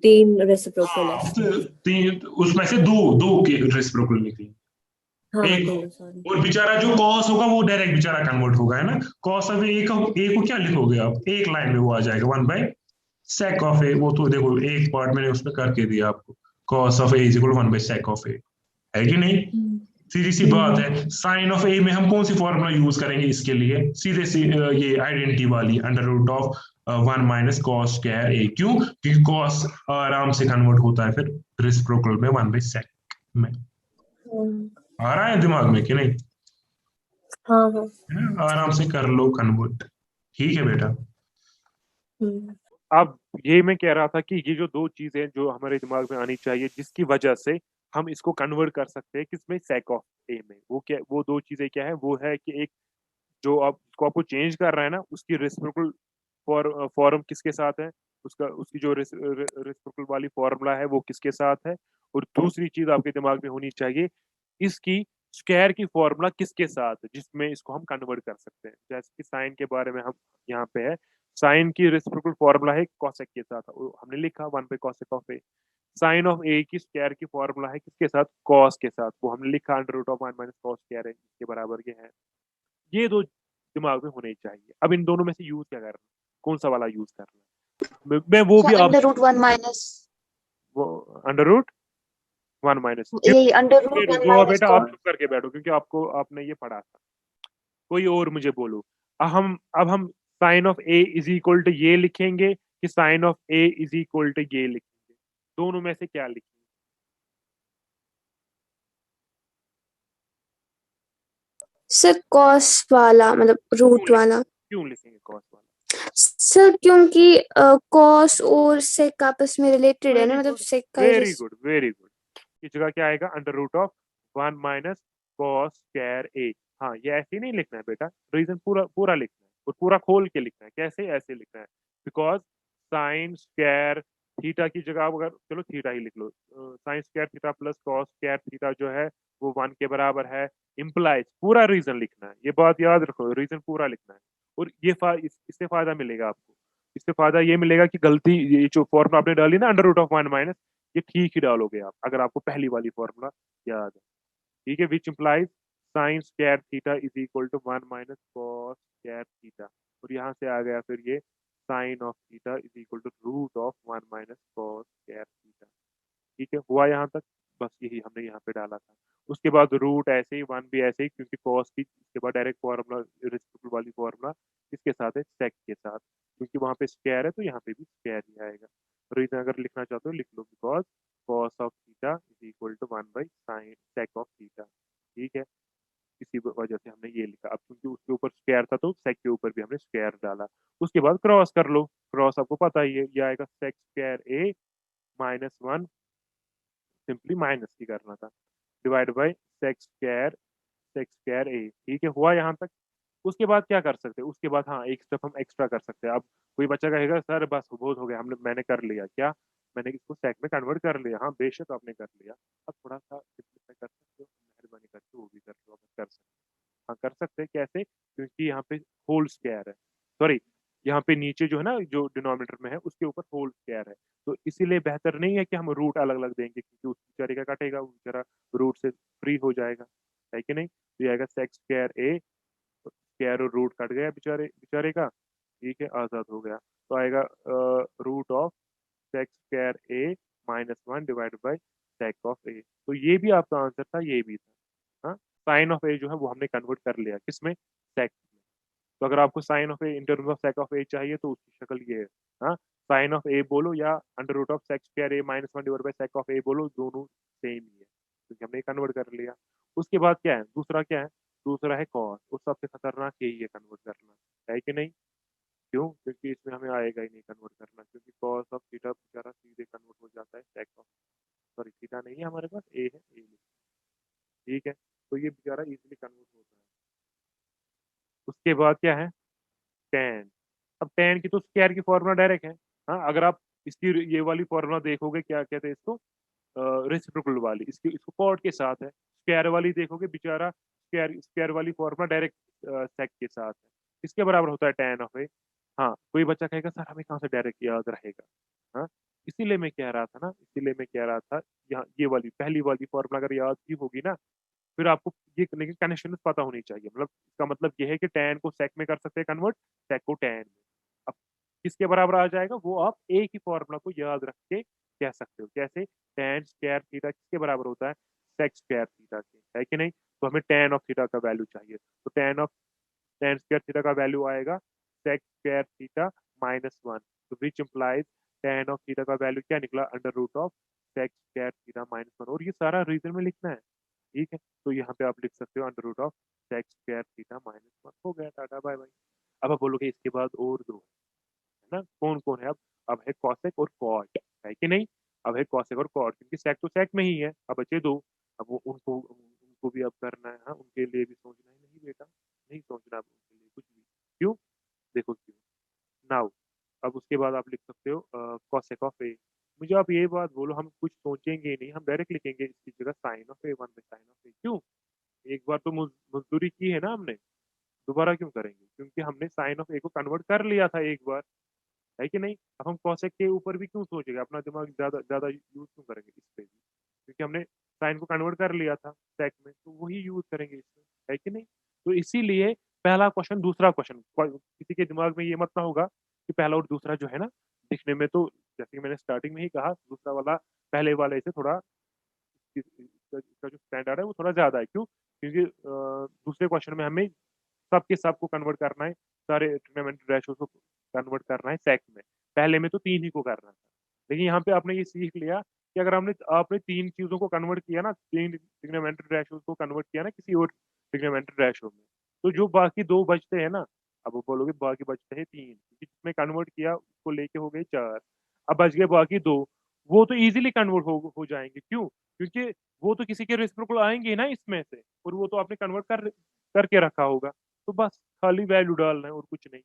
3 रेसिप्रोकल है। 3 उसमें से 2 के रेसिप्रोकल निकले। हाँ, एक और बेचारा जो कॉस होगा वो डायरेक्ट बेचारा कन्वर्ट होगा, है ना? कॉस ऑफ ए को क्या लिखोगे आप? एक लाइन में वो आ जाएगा 1 बाई सेक ऑफ ए। वो तो देखो एक पार्ट मैंने उसमें करके दिया आपको, cos of A is equal 1 by sec of A, है कि नहीं? सीधी सी बात है। साइन ऑफ ए में हम कौन सी फॉर्मूला यूज करेंगे इसके लिए? सीधे सी ये आइडेंटिटी वाली, under root of 1 minus cos square A. क्यों? क्योंकि कॉस आराम से कन्वर्ट होता है फिर रेसिप्रोकल में 1 बाई sec में। आ रहा है दिमाग में कि नहीं? हाँ हाँ। आराम से कर लो कन्वर्ट। ठीक है बेटा। अब ये मैं कह रहा था कि ये जो दो चीजें जो हमारे दिमाग में आनी चाहिए जिसकी वजह से हम इसको कन्वर्ट कर सकते हैं किसमें, sec ऑफ ए में, वो क्या, वो दो चीजें क्या है? वो है कि एक जो आपको चेंज कर रहा है ना उसकी रेसिप्रोकल फॉर्म किसके साथ है, उसका उसकी जो रेसिप्रोकल वाली फॉर्मूला है वो किसके साथ है, और दूसरी चीज आपके दिमाग में होनी चाहिए इसकी स्क्वायर की फॉर्मूला किसके साथ है जिसमें इसको हम कन्वर्ट कर सकते हैं। जैसे कि साइन के बारे में हम यहाँ पे है, साइन की रेसिप्रोकल फॉर्मूला है कॉसेक के साथ, हमने लिखा 1 by cosec of A. Sine of A की स्क्वायर की फॉर्मूला है किसके साथ, कॉस के साथ, वो हमने लिखा under root of 1 minus cos square है इसके बराबर ये है। ये दो दिमाग में होने चाहिए। अब इन दोनों में से यूज क्या करना, कौन सा वाला यूज करना? मैं वो भी अंडर रूट 1 माइनस, वो अंडर रूट 1 माइनस, यही अंडर रूट 1 जो माइनस बेटा आप चुप करके बैठो क्योंकि आपको आपने ये पढ़ा था। कोई और मुझे बोलो। अब हम sine of A is equal to ये लिखेंगे कि sine of A is equal to ये लिखेंगे, दोनों में से क्या लिखेंगे? सर कॉस वाला, मतलब रूट वाला। क्यों लिखेंगे कॉस वाला? सर क्योंकि कॉस और सेक आपस में रिलेटेड है ना, मतलब सेक का वेरी गुड वेरी गुड। इस जगह क्या आएगा, under root of 1 minus cos square A. हाँ, ये ऐसे ही नहीं लिखना है बेटा, रीजन पूरा पूरा लिखना है और पूरा खोल के लिखना है। कैसे? ऐसे लिखना है, बिकॉज साइन स्क्वायर थीटा की जगह अगर, चलो थीटा ही लिख लो, sine square theta plus cos square theta जो है वो 1 के बराबर है, इम्प्लाइज पूरा रीजन लिखना है। ये बात याद रखो, रीजन पूरा लिखना है। और ये इससे फायदा मिलेगा आपको, इससे फायदा ये मिलेगा कि गलती, ये जो फॉर्मूला आपने डाली ना अंडर रूट ऑफ 1 माइनस, ये ठीक ही डालोगे आप अगर आपको पहली वाली फॉर्मूला याद है। ठीक है, which implies sine square theta is equal to 1 minus cos square theta, और यहाँ से आ गया फिर ये sine of theta is equal to root of 1 minus cos square theta. ठीक है, हुआ यहाँ तक? बस यही हमने यहाँ पे डाला था। उसके बाद रूट ऐसे ही, 1 भी ऐसे ही, क्योंकि कॉस की इसके बाद डायरेक्ट फॉर्मूला रेसिप्रोकल वाली फॉर्मूला किसके साथ है, सेक के साथ, क्योंकि वहां पे स्क्वायर है तो यहाँ पे भी स्क्वायर ही आएगा। रीजन अगर लिखना चाहते हो लिख लो, because cos of theta is equal to 1 by sine sec of theta. ठीक है, इसी वजह से हमने ये लिखा। अब क्योंकि उसके ऊपर स्क्वायर था तो सेक के ऊपर भी हमने स्क्वायर डाला। उसके बाद क्रॉस कर लो, क्रॉस आपको पता ही है, ये आएगा सेक square A minus 1, simply minus ही करना था, divide by sec square A. ठीक है, हुआ यहाँ तक? उसके बाद क्या कर सकते हैं? उसके बाद हाँ, एक स्टेप हम एक्स्ट्रा कर सकते हैं। अब कोई बच्चा कहेगा सर बस बहुत हो गया, मैंने कर लिया। क्या मैंने इसको सेक में कन्वर्ट कर लिया? हाँ बेशक आपने कर लिया। अब थोड़ा सा सिंपलीफाई कर सकते हो, मेहरबानी करके वो भी कर लो अगर कर सकते। हाँ कर सकते हैं, कैसे? क्योंकि यहाँ पे होल स्क्वायर है, सॉरी यहाँ पे नीचे जो है ना, जो डिनोमिनेटर में है उसके ऊपर होल स्क्वायर है, तो इसीलिए बेहतर नहीं है कि हम रूट अलग अलग देंगे, क्योंकि उस बेचारे का कटेगा, वो बेचारा रूट से फ्री हो जाएगा, है कि नहीं? तो ये आएगा सेक स्क्वायर ए, स्क्वायर और रूट कट गया बेचारे बेचारे का, ठीक है, आजाद हो गया। तो आएगा root of sec square A minus 1 divide by sec of A. तो ये भी आपका आंसर था, ये भी था। हाँ, साइन ऑफ ए जो है वो हमने कन्वर्ट कर लिया किसमें, सेक में। तो अगर आपको sine of A in terms of sec of A चाहिए तो उसकी शक्ल ये है। हाँ, साइन ऑफ ए बोलो या under root of sec square A minus 1 divide by sec of A बोलो, दोनों सेम ही है क्योंकि हमने कन्वर्ट कर लिया। उसके बाद क्या है, दूसरा क्या है? दूसरा है कॉस, और सबसे खतरनाक यही है कन्वर्ट करना, है कि नहीं? क्यों? क्योंकि इसमें हमें आएगा ही नहीं कन्वर्ट करना, क्योंकि कॉस ऑफ थीटा बेचारा सीधे कन्वर्ट हो जाता है सेक ऑफ, सॉरी थीटा नहीं है हमारे पास, ए है, ए। ठीक है, तो ये बेचारा इजीली कन्वर्ट होता है। उसके बाद क्या है, टेन। अब टेन की तो स्क्वायर की फॉर्मूला डायरेक्ट है। हाँ, अगर आप इसकी ये वाली फॉर्मूला देखोगे, क्या कहते हैं इसको, रेसिप्रोकल वाली, इसकी इसको कॉट के साथ है। स्क्वायर वाली देखोगे बेचारा, स्क्वायर स्क्वायर वाली फॉर्मूला डायरेक्ट सेक के साथ है। इसके बराबर होता है टेन ऑफ ए। हाँ, कोई बच्चा कहेगा सर हमें कहाँ से डायरेक्ट याद रहेगा? हाँ, इसीलिए मैं कह रहा था ना, इसीलिए मैं कह रहा था, यहाँ ये वाली पहली वाली फॉर्मूला अगर याद की होगी ना, फिर आपको ये लेकिन कनेक्शन पता होनी चाहिए। मतलब इसका मतलब ये है कि tan को sec में कर सकते हैं कन्वर्ट, sec को tan में। अब किसके बराबर आ जाएगा वो, आप एक ही फॉर्मूला को याद रख के कह सकते हो। कैसे? tan स्क्वायर थीटा किसके बराबर होता है? sec स्क्वायर थीटा के, है कि नहीं? तो हमें tan ऑफ थीटा का वैल्यू चाहिए, तो tan स्क्वायर थीटा का वैल्यू आएगा sec स्क्वायर थीटा -1, तो which implies tan of theta का वैल्यू क्या निकला? Under root of sec square theta -1, और ये सारा रीजन में लिखना है, ठीक है? तो यहाँ पे आप लिख सकते हो under root of sec square theta -1। हो गया, टाटा बाय बाय। अब आप बोलोगे इसके बाद और दो, है ना? कौन कौन है? अब है कॉसेक और कॉट, है कि नहीं? अब है कॉसेक और कॉट, क्योंकि सेक तो सेक में ही है। अब बचे दो, अब वो उनको उनको भी अब करना है, हाँ, उनके लिए भी सोचना है। नहीं बेटा, नहीं सोचना अब उनके लिए कुछ भी। क्यों? देखो क्यों। नाउ अब उसके बाद आप लिख सकते हो कॉसेक ऑफ ए। मुझे आप ये बात बोलो, हम कुछ सोचेंगे ही नहीं, हम डायरेक्ट लिखेंगे इसकी जगह sine of A 1 by sine of A. क्यों? एक बार तो मजदूरी की है ना हमने, दोबारा क्यों करेंगे? क्योंकि हमने साइन ऑफ ए को कन्वर्ट कर लिया था एक बार, है कि नहीं? अब हम कॉसेक के ऊपर भी क्यों सोचेंगे? अपना दिमाग ज्यादा ज्यादा यूज क्यों करेंगे इस पे भी? क्योंकि हमने साइन को कन्वर्ट कर लिया था सेक में, तो वही यूज करेंगे इसमें, है कि नहीं? तो इसीलिए पहला क्वेश्चन दूसरा क्वेश्चन, किसी के दिमाग में ये मत ना होगा कि पहला और दूसरा जो है ना, दिखने में तो जैसे कि मैंने स्टार्टिंग में ही कहा, दूसरा वाला पहले वाले से थोड़ा इसका जो स्टैंडर्ड है वो थोड़ा ज्यादा है। क्यों? क्योंकि दूसरे क्वेश्चन में हमें सबके सब को कन्वर्ट करना है, सारे ट्रिग्नोमेट्री रेशियोज को कन्वर्ट करना है सेक में। पहले में तो 3 ही को करना था, लेकिन यहाँ पे आपने ये सीख लिया कि अगर आपने 3 चीजों को कन्वर्ट किया ना, 3 ट्रिग्नोमेट्री रेशियोज को कन्वर्ट किया ना किसी और ट्रिग्नोमेट्री रेशियो में, तो जो बाकी 2 बचते हैं ना, अब वो बोलोगे बाकी बचते हैं 3, क्योंकि जिसमें कन्वर्ट किया उसको लेके हो गए 4, अब बच गए बाकी 2, वो तो इजीली कन्वर्ट हो जाएंगे। क्यों? क्योंकि वो तो किसी के रेसिप्रोकल आएंगे ही ना इसमें से, और वो तो आपने कन्वर्ट करके रखा होगा, तो बस खाली वैल्यू डालना है और कुछ नहीं।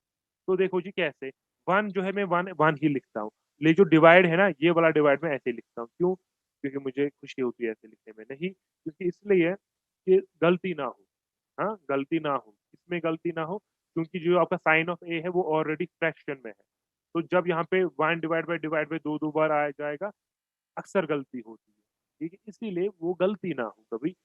तो देखो जी कैसे, वन जो है मैं वन वन ही लिखता हूँ, ले जो डिवाइड है ना, ये वाला डिवाइड मैं ऐसे लिखता हूँ। क्यों? क्योंकि मुझे खुशी होती है ऐसे लिखने में। नहीं, क्योंकि इसलिए कि गलती ना हो, हाँ, गलती ना हो, इसमें गलती ना हो, क्योंकि जो आपका साइन ऑफ ए है वो ऑलरेडी फ्रैक्शन में है, तो जब यहाँ पे वन डिवाइड बाय दो दो बार आ जाएगा, अक्सर गलती होती है, ठीक है? इसीलिए वो गलती ना हो कभी,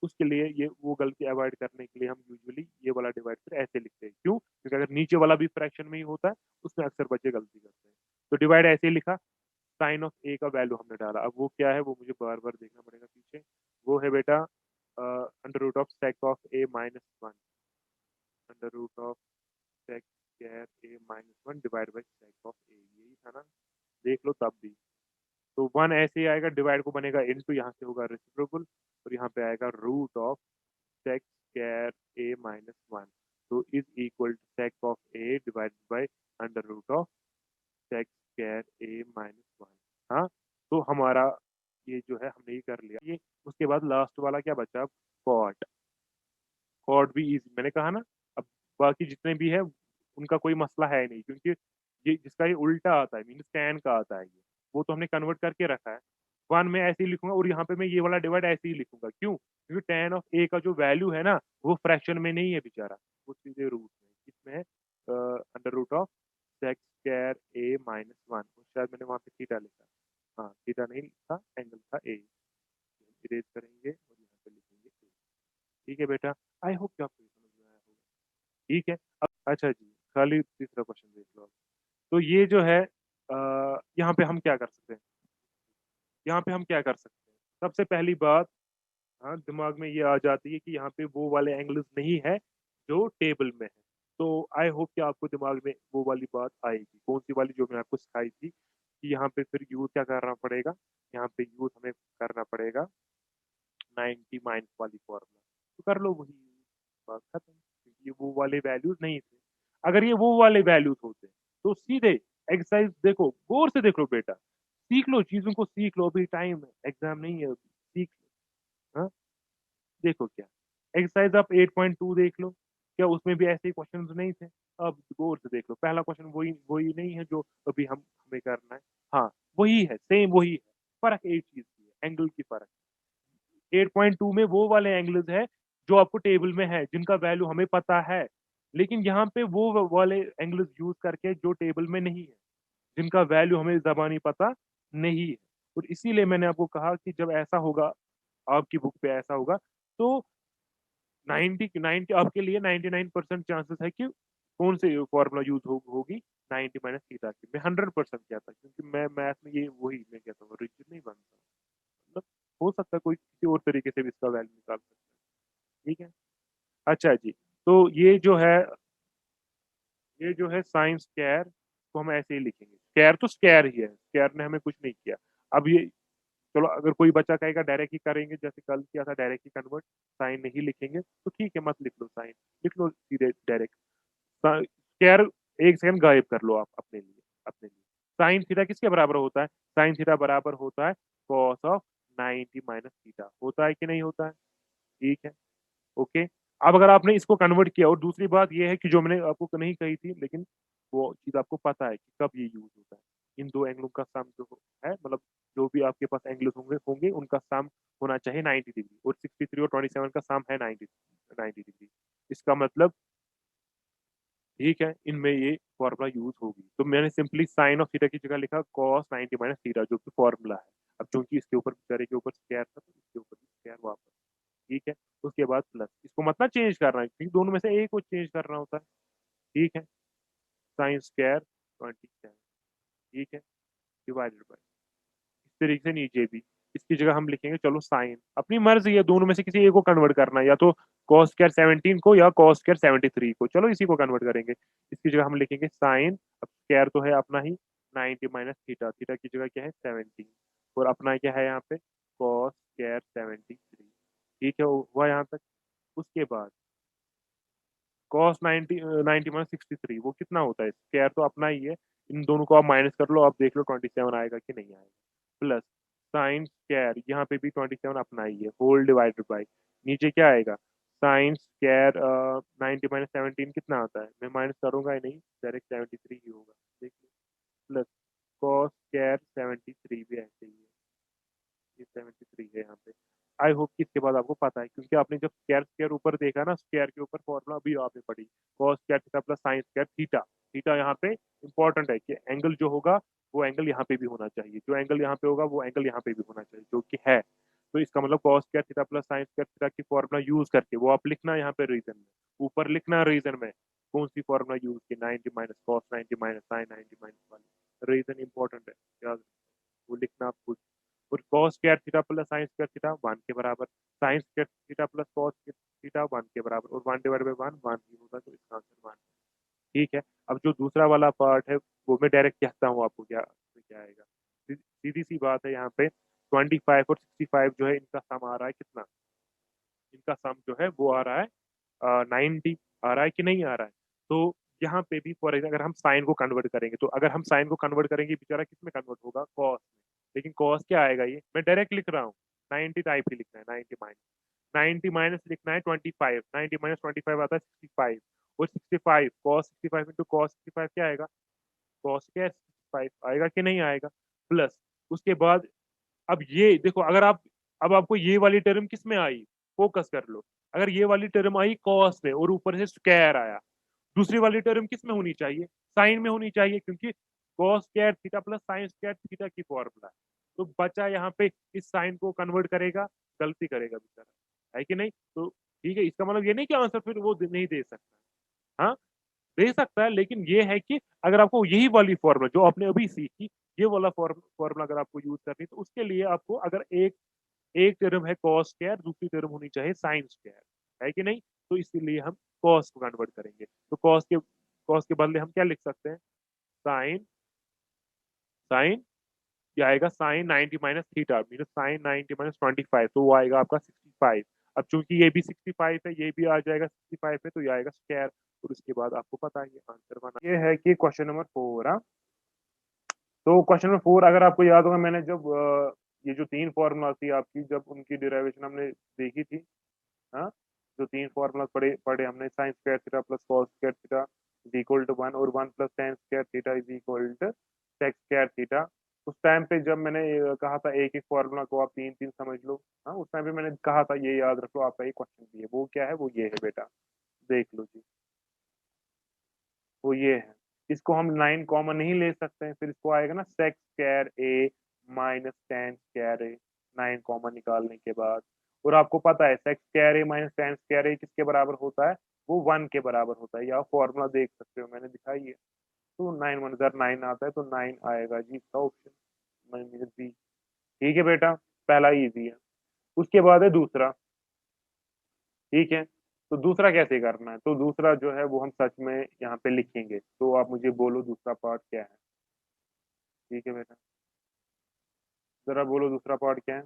उसके लिए ये वो गलती अवॉइड करने के लिए हम यूजुअली ये वाला डिवाइड फिर ऐसे लिखते हैं। क्यों? क्योंकि अगर नीचे वाला भी फ्रैक्शन में ही होता है, उसमें अक्सर बच्चे गलती करते हैं। तो डिवाइड ऐसे ही लिखा, साइन ऑफ ए का वैल्यू हमने डाला, अब वो क्या है वो मुझे बार बार देखना पड़ेगा पीछे। वो है बेटा under root of sec of A -1, under root of sec square A -1 divide by sec of A, यही था ना? देख लो तब भी। तो 1 ऐसे ही आएगा, डिवाइड को बनेगा इनटू, यहाँ से होगा रेसिप्रोकल, और यहाँ पे आएगा root of sec square a -1, तो is equal to sec of a divided by under root of sec square a -1। हाँ, तो हमारा ये जो है हमने ये कर लिया। ये उसके बाद लास्ट वाला क्या बचा? कॉट। कॉट भी इजी, मैंने कहा ना। अब बाकी जितने भी है उनका कोई मसला है नहीं, क्योंकि ये जिसका ये उल्टा आता है, मीन tan का आता है, ये वो तो हमने कन्वर्ट करके रखा है। 1 में ऐसे ही लिखूंगा, और यहाँ पे मैं ये वाला डिवाइड ऐसे ही लिखूंगा। क्यों? क्योंकि tan ऑफ a का जो वैल्यू है ना, वो फ्रैक्शन में नहीं है बेचारा, वो सीधे रूट में, किसमें है? Under root of sec square a -1, और शायद मैंने वहाँ पे थीटा लिखा, हाँ थीटा नहीं लिखा, एंगल था a, इरेज करेंगे और यहाँ पे लिखेंगे a। ठीक है बेटा, आई होप कि आपको ये समझ में आया होगा। ठीक है, अब अच्छा जी, खाली तीसरा क्वेश्चन देख लो आप। तो ये जो है यहाँ पे हम क्या कर सकते हैं? यहाँ पे हम क्या कर सकते हैं? सबसे पहली बात, हाँ, दिमाग में ये आ जाती है कि यहाँ पे वो वाले एंगल्स नहीं है जो टेबल में है। तो आई होप कि आपको दिमाग में वो वाली बात आएगी, कौन सी वाली जो मैं आपको सिखाई थी, कि यहाँ पे फिर यूज क्या करना पड़ेगा? यहाँ पे यूज हमें करना पड़ेगा 90 माइनस वाली फॉर्मूला, तो कर लो वही, बात खत्म। क्योंकि ये वो वाले वैल्यूज नहीं थे। अगर ये वो वाले वैल्यूज होते तो सीधे एक्सरसाइज देखो, गौर से देख लो बेटा, सीख लो चीजों को, सीख लो, अभी टाइम है, एग्जाम नहीं है अभी, सीख लो। हाँ, देखो क्या एक्सरसाइज आप 8.2 देख लो, क्या उसमें भी ऐसे ही क्वेश्चंस नहीं थे? अब गौर से देख लो, पहला क्वेश्चन वही वही नहीं है जो अभी हम हमें करना है। हाँ, वही है, सेम वही है, फर्क एक चीज की है, एंगल की फर्क। 8.2 में वो वाले एंगल्स है जो आपको टेबल में है, जिनका वैल्यू हमें पता है, लेकिन यहाँ पे वो वाले एंगल्स यूज करके जो टेबल में नहीं है, जिनका वैल्यू हमें जबानी पता नहीं है। और इसीलिए मैंने आपको कहा कि जब ऐसा होगा, आपकी बुक पे ऐसा होगा, तो 90 आपके लिए 99% चांसेस है कि कौन से फॉर्मूला यूज होगी, 90 माइनस थीटा की। मैं 100% किया था क्योंकि मैं मैथ में ये वही मैं कहता हूँ रिजिड नहीं बनता, मतलब हो सकता है कोई किसी और तरीके से भी इसका वैल्यू निकाल सकता है। ठीक है, अच्छा जी, तो ये जो है साइंस स्क्वायर को हम ऐसे ही लिखेंगे। स्क्वायर तो स्क्वायर ही है, स्क्वायर ने हमें कुछ नहीं किया। अब ये चलो अगर कोई बच्चा कहेगा डायरेक्ट ही करेंगे जैसे कल किया था डायरेक्ट ही कन्वर्ट, साइन नहीं लिखेंगे तो ठीक है, मत लिख लो साइन, लिख लो सीधे डायरेक्ट स्क्वायर। एक सेकंड गायब कर लो आप अपने लिए साइन थीटा किसके बराबर होता है? साइन थीटा बराबर होता है कॉस ऑफ 90 माइनस थीटा। होता है कि नहीं होता है? ठीक है, ओके। अब अगर आपने इसको कन्वर्ट किया, और दूसरी बात ये है कि जो मैंने आपको नहीं कही थी लेकिन वो चीज आपको पता है कि कब ये यूज होता है, इन दो एंगलों का सम जो है, मतलब जो भी आपके पास एंगल्स होंगे होंगे उनका सम होना चाहिए 90 डिग्री, और 63 और 27 का सम है 90 डिग्री। इसका मतलब ठीक है, इनमें ये फॉर्मूला यूज होगी। तो मैंने सिंपली साइन ऑफ थीटा की जगह लिखा cos 90 माइनस थीटा, जो कि फॉर्मूला है। अब चूंकि इसके ऊपर बेचारे के ऊपर स्क्वायर था तो इसके ऊपर भी स्क्वायर वापस। ठीक है, उसके बाद प्लस, इसको मत ना चेंज करना है क्योंकि दोनों में से एक को चेंज करना होता है। ठीक है, साइन स्क्वायर 27, ठीक है, डिवाइडेड बाय, इस तरीके से नीचे भी इसकी जगह हम लिखेंगे, चलो साइन, अपनी मर्जी है दोनों में से किसी एक को कन्वर्ट करना है, या तो cos स्क्वायर 17 को या cos स्क्वायर 73 को, चलो इसी को कन्वर्ट करेंगे। इसकी जगह हम लिखेंगे साइन, अब स्क्वायर तो है अपना ही 90 माइनस थीटा, थीटा की जगह क्या है 17, और अपना क्या है यहाँ पे cos स्क्वायर 73। ठीक है, हुआ यहाँ तक। उसके बाद cos 90 माइनस 63 वो कितना होता है? स्क्वायर तो अपना ही है, इन दोनों को आप माइनस कर लो, आप देख लो 27 आएगा कि नहीं आएगा। प्लस साइन स्क्वायर, यहाँ पे भी 27 अपना ही है, होल डिवाइडेड बाई, नीचे क्या आएगा साइन स्क्वायर 90 माइनस 17 कितना आता है? मैं माइनस करूंगा ही नहीं, डायरेक्ट 73 ही होगा, देख लो। प्लस cos स्क्वायर 73 भी ऐसे ही है, ये 73 है यहाँ पे। आई होप कि इसके बाद आपको पता है, क्योंकि आपने जब स्क्वायर स्क्वायर ऊपर देखा ना, स्क्वायर के ऊपर फॉर्मूला भी आपने पढ़ी, cos square theta plus sine square theta. Theta यहाँ पे इंपॉर्टेंट है कि एंगल जो होगा वो एंगल यहाँ पे भी होना चाहिए, जो एंगल यहाँ पे होगा वो एंगल यहाँ पे भी होना चाहिए, जो कि है। तो इसका मतलब cos square theta plus sine square theta की फॉर्मूला यूज करके वो आप लिखना यहाँ पे रीजन में, ऊपर लिखना रीजन में कौन सी फॉर्मूला यूज की, 90 minus cos 90 minus sine 90 minus वाली, रीजन इंपॉर्टेंट है, याद वो लिखना आप खुद। और cos square theta plus sine square theta 1 के बराबर, sine square theta plus cos theta 1 के बराबर, और 1 डिवाइड बाय 1 1 ही होगा, तो इसका आंसर 1। ठीक है, अब जो दूसरा वाला पार्ट है वो मैं डायरेक्ट कहता हूँ आपको क्या क्या आएगा। सीधी सी बात है, यहाँ पे 25 और 65 जो है इनका सम आ रहा है कितना? इनका सम जो है वो आ रहा है 90, आ रहा है कि नहीं आ रहा है? तो यहाँ पे भी फॉर एग्जाम्पल अगर हम साइन को कन्वर्ट करेंगे, तो अगर हम साइन को कन्वर्ट करेंगे बेचारा किस में कन्वर्ट होगा? कॉस में। लेकिन कॉस क्या आएगा? ये मैं डायरेक्ट लिख रहा हूँ, 90 टाइप ही लिखना है, 90 माइनस, 90 माइनस लिखना है 25, 90 माइनस 25 आता है 65, और 65 कॉस 65 इंटू कॉस 65 क्या आएगा? कॉस क्या 65 आएगा कि नहीं आएगा? प्लस उसके बाद अब ये देखो, अगर आप अब आपको ये वाली टर्म किस में आई, फोकस कर लो, अगर ये वाली टर्म आई कॉस में और ऊपर से स्क्वायर आया, दूसरी वाली टर्म किस में होनी चाहिए? साइन में होनी चाहिए, क्योंकि cos square theta plus sine square theta की फॉर्मूला है। तो बचा यहाँ पे इस साइन को कन्वर्ट करेगा, गलती करेगा बेचारा, है कि नहीं? तो ठीक है, इसका मतलब ये नहीं कि आंसर फिर वो नहीं दे सकता, हाँ दे सकता है, लेकिन ये है कि अगर आपको यही वाली फॉर्मूला जो आपने अभी सीखी, ये वाला फॉर्मूला अगर आपको यूज करनी है, तो उसके लिए आपको अगर एक एक टर्म है cos स्क्वायर, दूसरी टर्म होनी चाहिए साइन स्क्वायर, है कि नहीं? तो इसीलिए हम cos को कन्वर्ट करेंगे, तो cos के बदले हम क्या लिख सकते हैं? साइन साइन क्या आएगा? Sine 90 minus theta mean sine 90 minus 25, तो वो आएगा आपका 65। अब चूंकि ये भी 65 है, ये भी आ जाएगा 65 है, तो ये आएगा स्क्वायर, और उसके बाद आपको पता है ये आंसर बना। ये है कि क्वेश्चन नंबर 4। हाँ, तो क्वेश्चन नंबर 4 अगर आपको याद होगा, मैंने जब ये जो 3 फॉर्मूला थी आपकी, जब उनकी डिराइवेशन हमने देखी थी, हाँ, जो 3 फॉर्मूला पढ़े पढ़े हमने, sine square theta plus cos square theta is equal to 1, और 1 plus tan square theta is equal to sec square theta. उस टाइम पे जब मैंने कहा था एक एक फॉर्मूला को आप 3 3 समझ लो, हाँ, उस टाइम पे मैंने कहा था ये याद रख लो, आपका ये क्वेश्चन भी है, वो क्या है? वो ये है बेटा, देख लो जी, वो ये है। इसको हम 9 कॉमन नहीं ले सकते हैं, फिर इसको आएगा ना sec square a minus tan square a, 9 common निकालने के बाद। और आपको पता है sec square a minus tan square a किसके बराबर होता है? वो 1 के बराबर होता है, या फॉर्मूला देख सकते हो, मैंने दिखाई है। तो 9 1 ज़र 9 आता है, तो 9 आएगा जी इसका ऑप्शन बी। ठीक है बेटा, पहला इजी है। उसके बाद है दूसरा। ठीक है, तो दूसरा कैसे करना है? तो दूसरा जो है वो हम सच में यहाँ पे लिखेंगे। तो आप मुझे बोलो दूसरा पार्ट क्या है। ठीक है बेटा, जरा बोलो दूसरा पार्ट क्या है।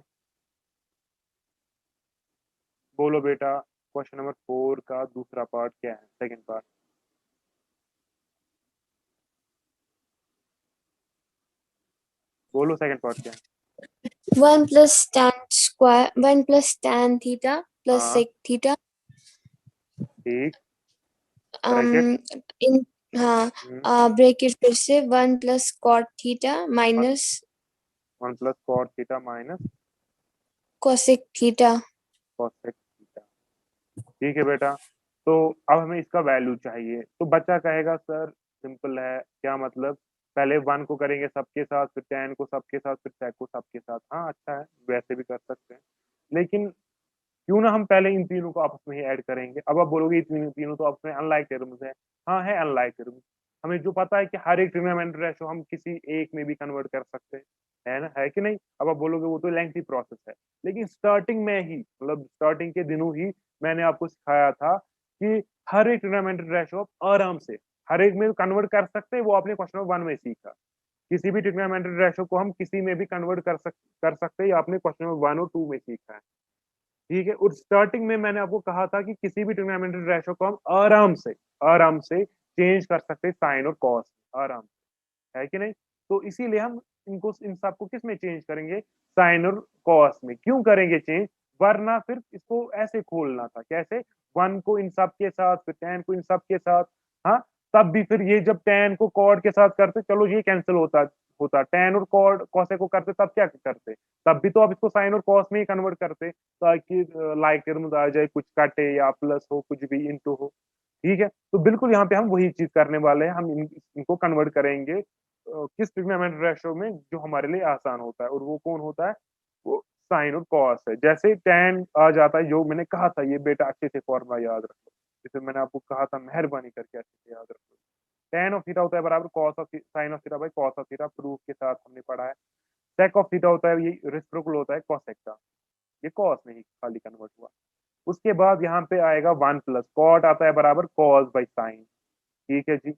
बोलो बेटा, क्वेश्चन नंबर 4 का दूसरा पार्ट क्या है, सेकंड पार्ट। बोलो सेकंड पार्ट क्या है। 1 plus tan square 1 plus tan theta plus हाँ sec theta ठीक, ब्रैकेट। इन हाँ ब्रैकेट फिर से 1 plus cot theta minus 1 plus cot theta minus cosec theta। Cosec theta. ठीक है बेटा, तो अब हमें इसका वैल्यू चाहिए। तो बच्चा कहेगा सर सिंपल है, क्या मतलब पहले 1 को करेंगे सबके साथ, फिर tan को सबके साथ, फिर sec को सबके साथ। हाँ अच्छा है, वैसे भी कर सकते हैं, लेकिन क्यों ना हम पहले इन तीनों को आपस में ही ऐड करेंगे। अब आप बोलोगे ये तीनों तीनों तो आपस में अनलाइक टर्म्स है। हाँ है अनलाइक टर्म्स। हमें जो पता है कि हर एक ट्रिग्नोमेट्री रेशो हम किसी एक में भी कन्वर्ट कर सकते हैं, है ना, है कि नहीं। अब आप बोलोगे वो तो लेंथी प्रोसेस है, लेकिन स्टार्टिंग में ही, मतलब स्टार्टिंग के दिनों ही मैंने आपको सिखाया था कि हर एक ट्रिग्नोमेट्री रेशो आप आराम से हर एक में कन्वर्ट कर सकते हैं। वो आपने क्वेश्चन नंबर 1 में सीखा। किसी भी ट्रिग्नोमेट्री रेशो को हम किसी में भी कन्वर्ट कर सकते हैं, ये आपने क्वेश्चन नंबर 1 और 2 में सीखा है। ठीक है, और स्टार्टिंग में मैंने आपको कहा था कि किसी भी ट्रिग्नोमेट्री रेशो को हम आराम से चेंज कर सकते हैं साइन और कॉस, आराम से, है कि नहीं। तो इसीलिए हम इनको इन सबको किस में चेंज करेंगे, साइन और कॉस में। क्यों करेंगे चेंज, वरना फिर इसको ऐसे खोलना था, कैसे, 1 को इन सब के साथ, फिर tan को इन सब के साथ। हाँ, तब भी फिर ये जब tan को कॉड के साथ करते, चलो ये कैंसिल होता होता tan और कॉड कॉसे को करते, तब क्या करते, तब भी तो आप इसको साइन और कॉस में ही कन्वर्ट करते, ताकि लाइक टर्म्स आ जाए, कुछ काटे या प्लस हो, कुछ भी इंटू हो। ठीक है, तो बिल्कुल यहाँ पे हम वही चीज करने वाले हैं। हम इनको कन्वर्ट करेंगे किस ट्रिग्नोमेट्री रेशो में जो हमारे लिए आसान होता है, और वो कौन होता है, वो साइन और कॉस है। जैसे tan आ जाता है, जो मैंने कहा था, ये बेटा अच्छे से फॉर्मूला याद रखो, जैसे मैंने आपको कहा था, मेहरबानी करके अच्छे से याद रखो। tan ऑफ थीटा होता है बराबर cos of sine of theta by cos of theta, proof के साथ हमने पढ़ा है। sec ऑफ थीटा होता है, ये रेसिप्रोकल होता है cosec का, ये cos में ही खाली कन्वर्ट हुआ। उसके बाद यहाँ पे आएगा 1 प्लस कॉट आता है बराबर cos बाई साइन। ठीक है जी,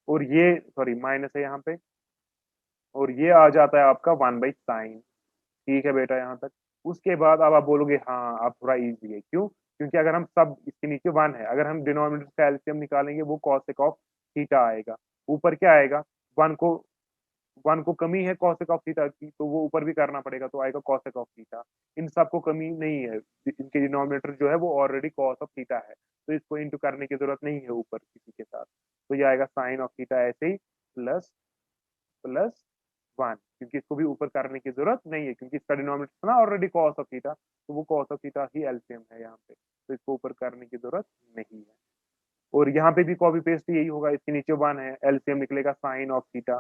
और ये सॉरी माइनस है यहाँ पे, और ये आ जाता है आपका 1 बाई साइन। ठीक है बेटा यहाँ तक। उसके बाद अब आप बोलोगे हाँ अब थोड़ा इजी है, क्यों, क्योंकि अगर हम सब इसके नीचे 1 है, अगर हम डिनोमिनेटर का एलसीएम निकालेंगे वो cosec ऑफ थीटा आएगा। ऊपर क्या आएगा, 1 को 1 को कमी है cosec ऑफ थीटा की, तो वो ऊपर भी करना पड़ेगा, तो आएगा cosec ऑफ थीटा। इन सब को कमी नहीं है, इनके डिनोमिनेटर जो है वो ऑलरेडी cos ऑफ थीटा है, तो इसको इंटू करने की जरूरत नहीं है ऊपर किसी के साथ। तो ये आएगा साइन ऑफ थीटा ऐसे ही, प्लस प्लस 1, क्योंकि इसको भी ऊपर करने की जरूरत नहीं है, क्योंकि इसका डिनोमिनेटर ना ऑलरेडी cos ऑफ थीटा, तो वो cos of theta he LCM है यहाँ पे, तो इसको ऊपर करने की जरूरत नहीं है। और यहाँ पे भी कॉपी पेस्ट यही होगा, इसके नीचे 1 है, एलसीएम निकलेगा साइन ऑफ थीटा।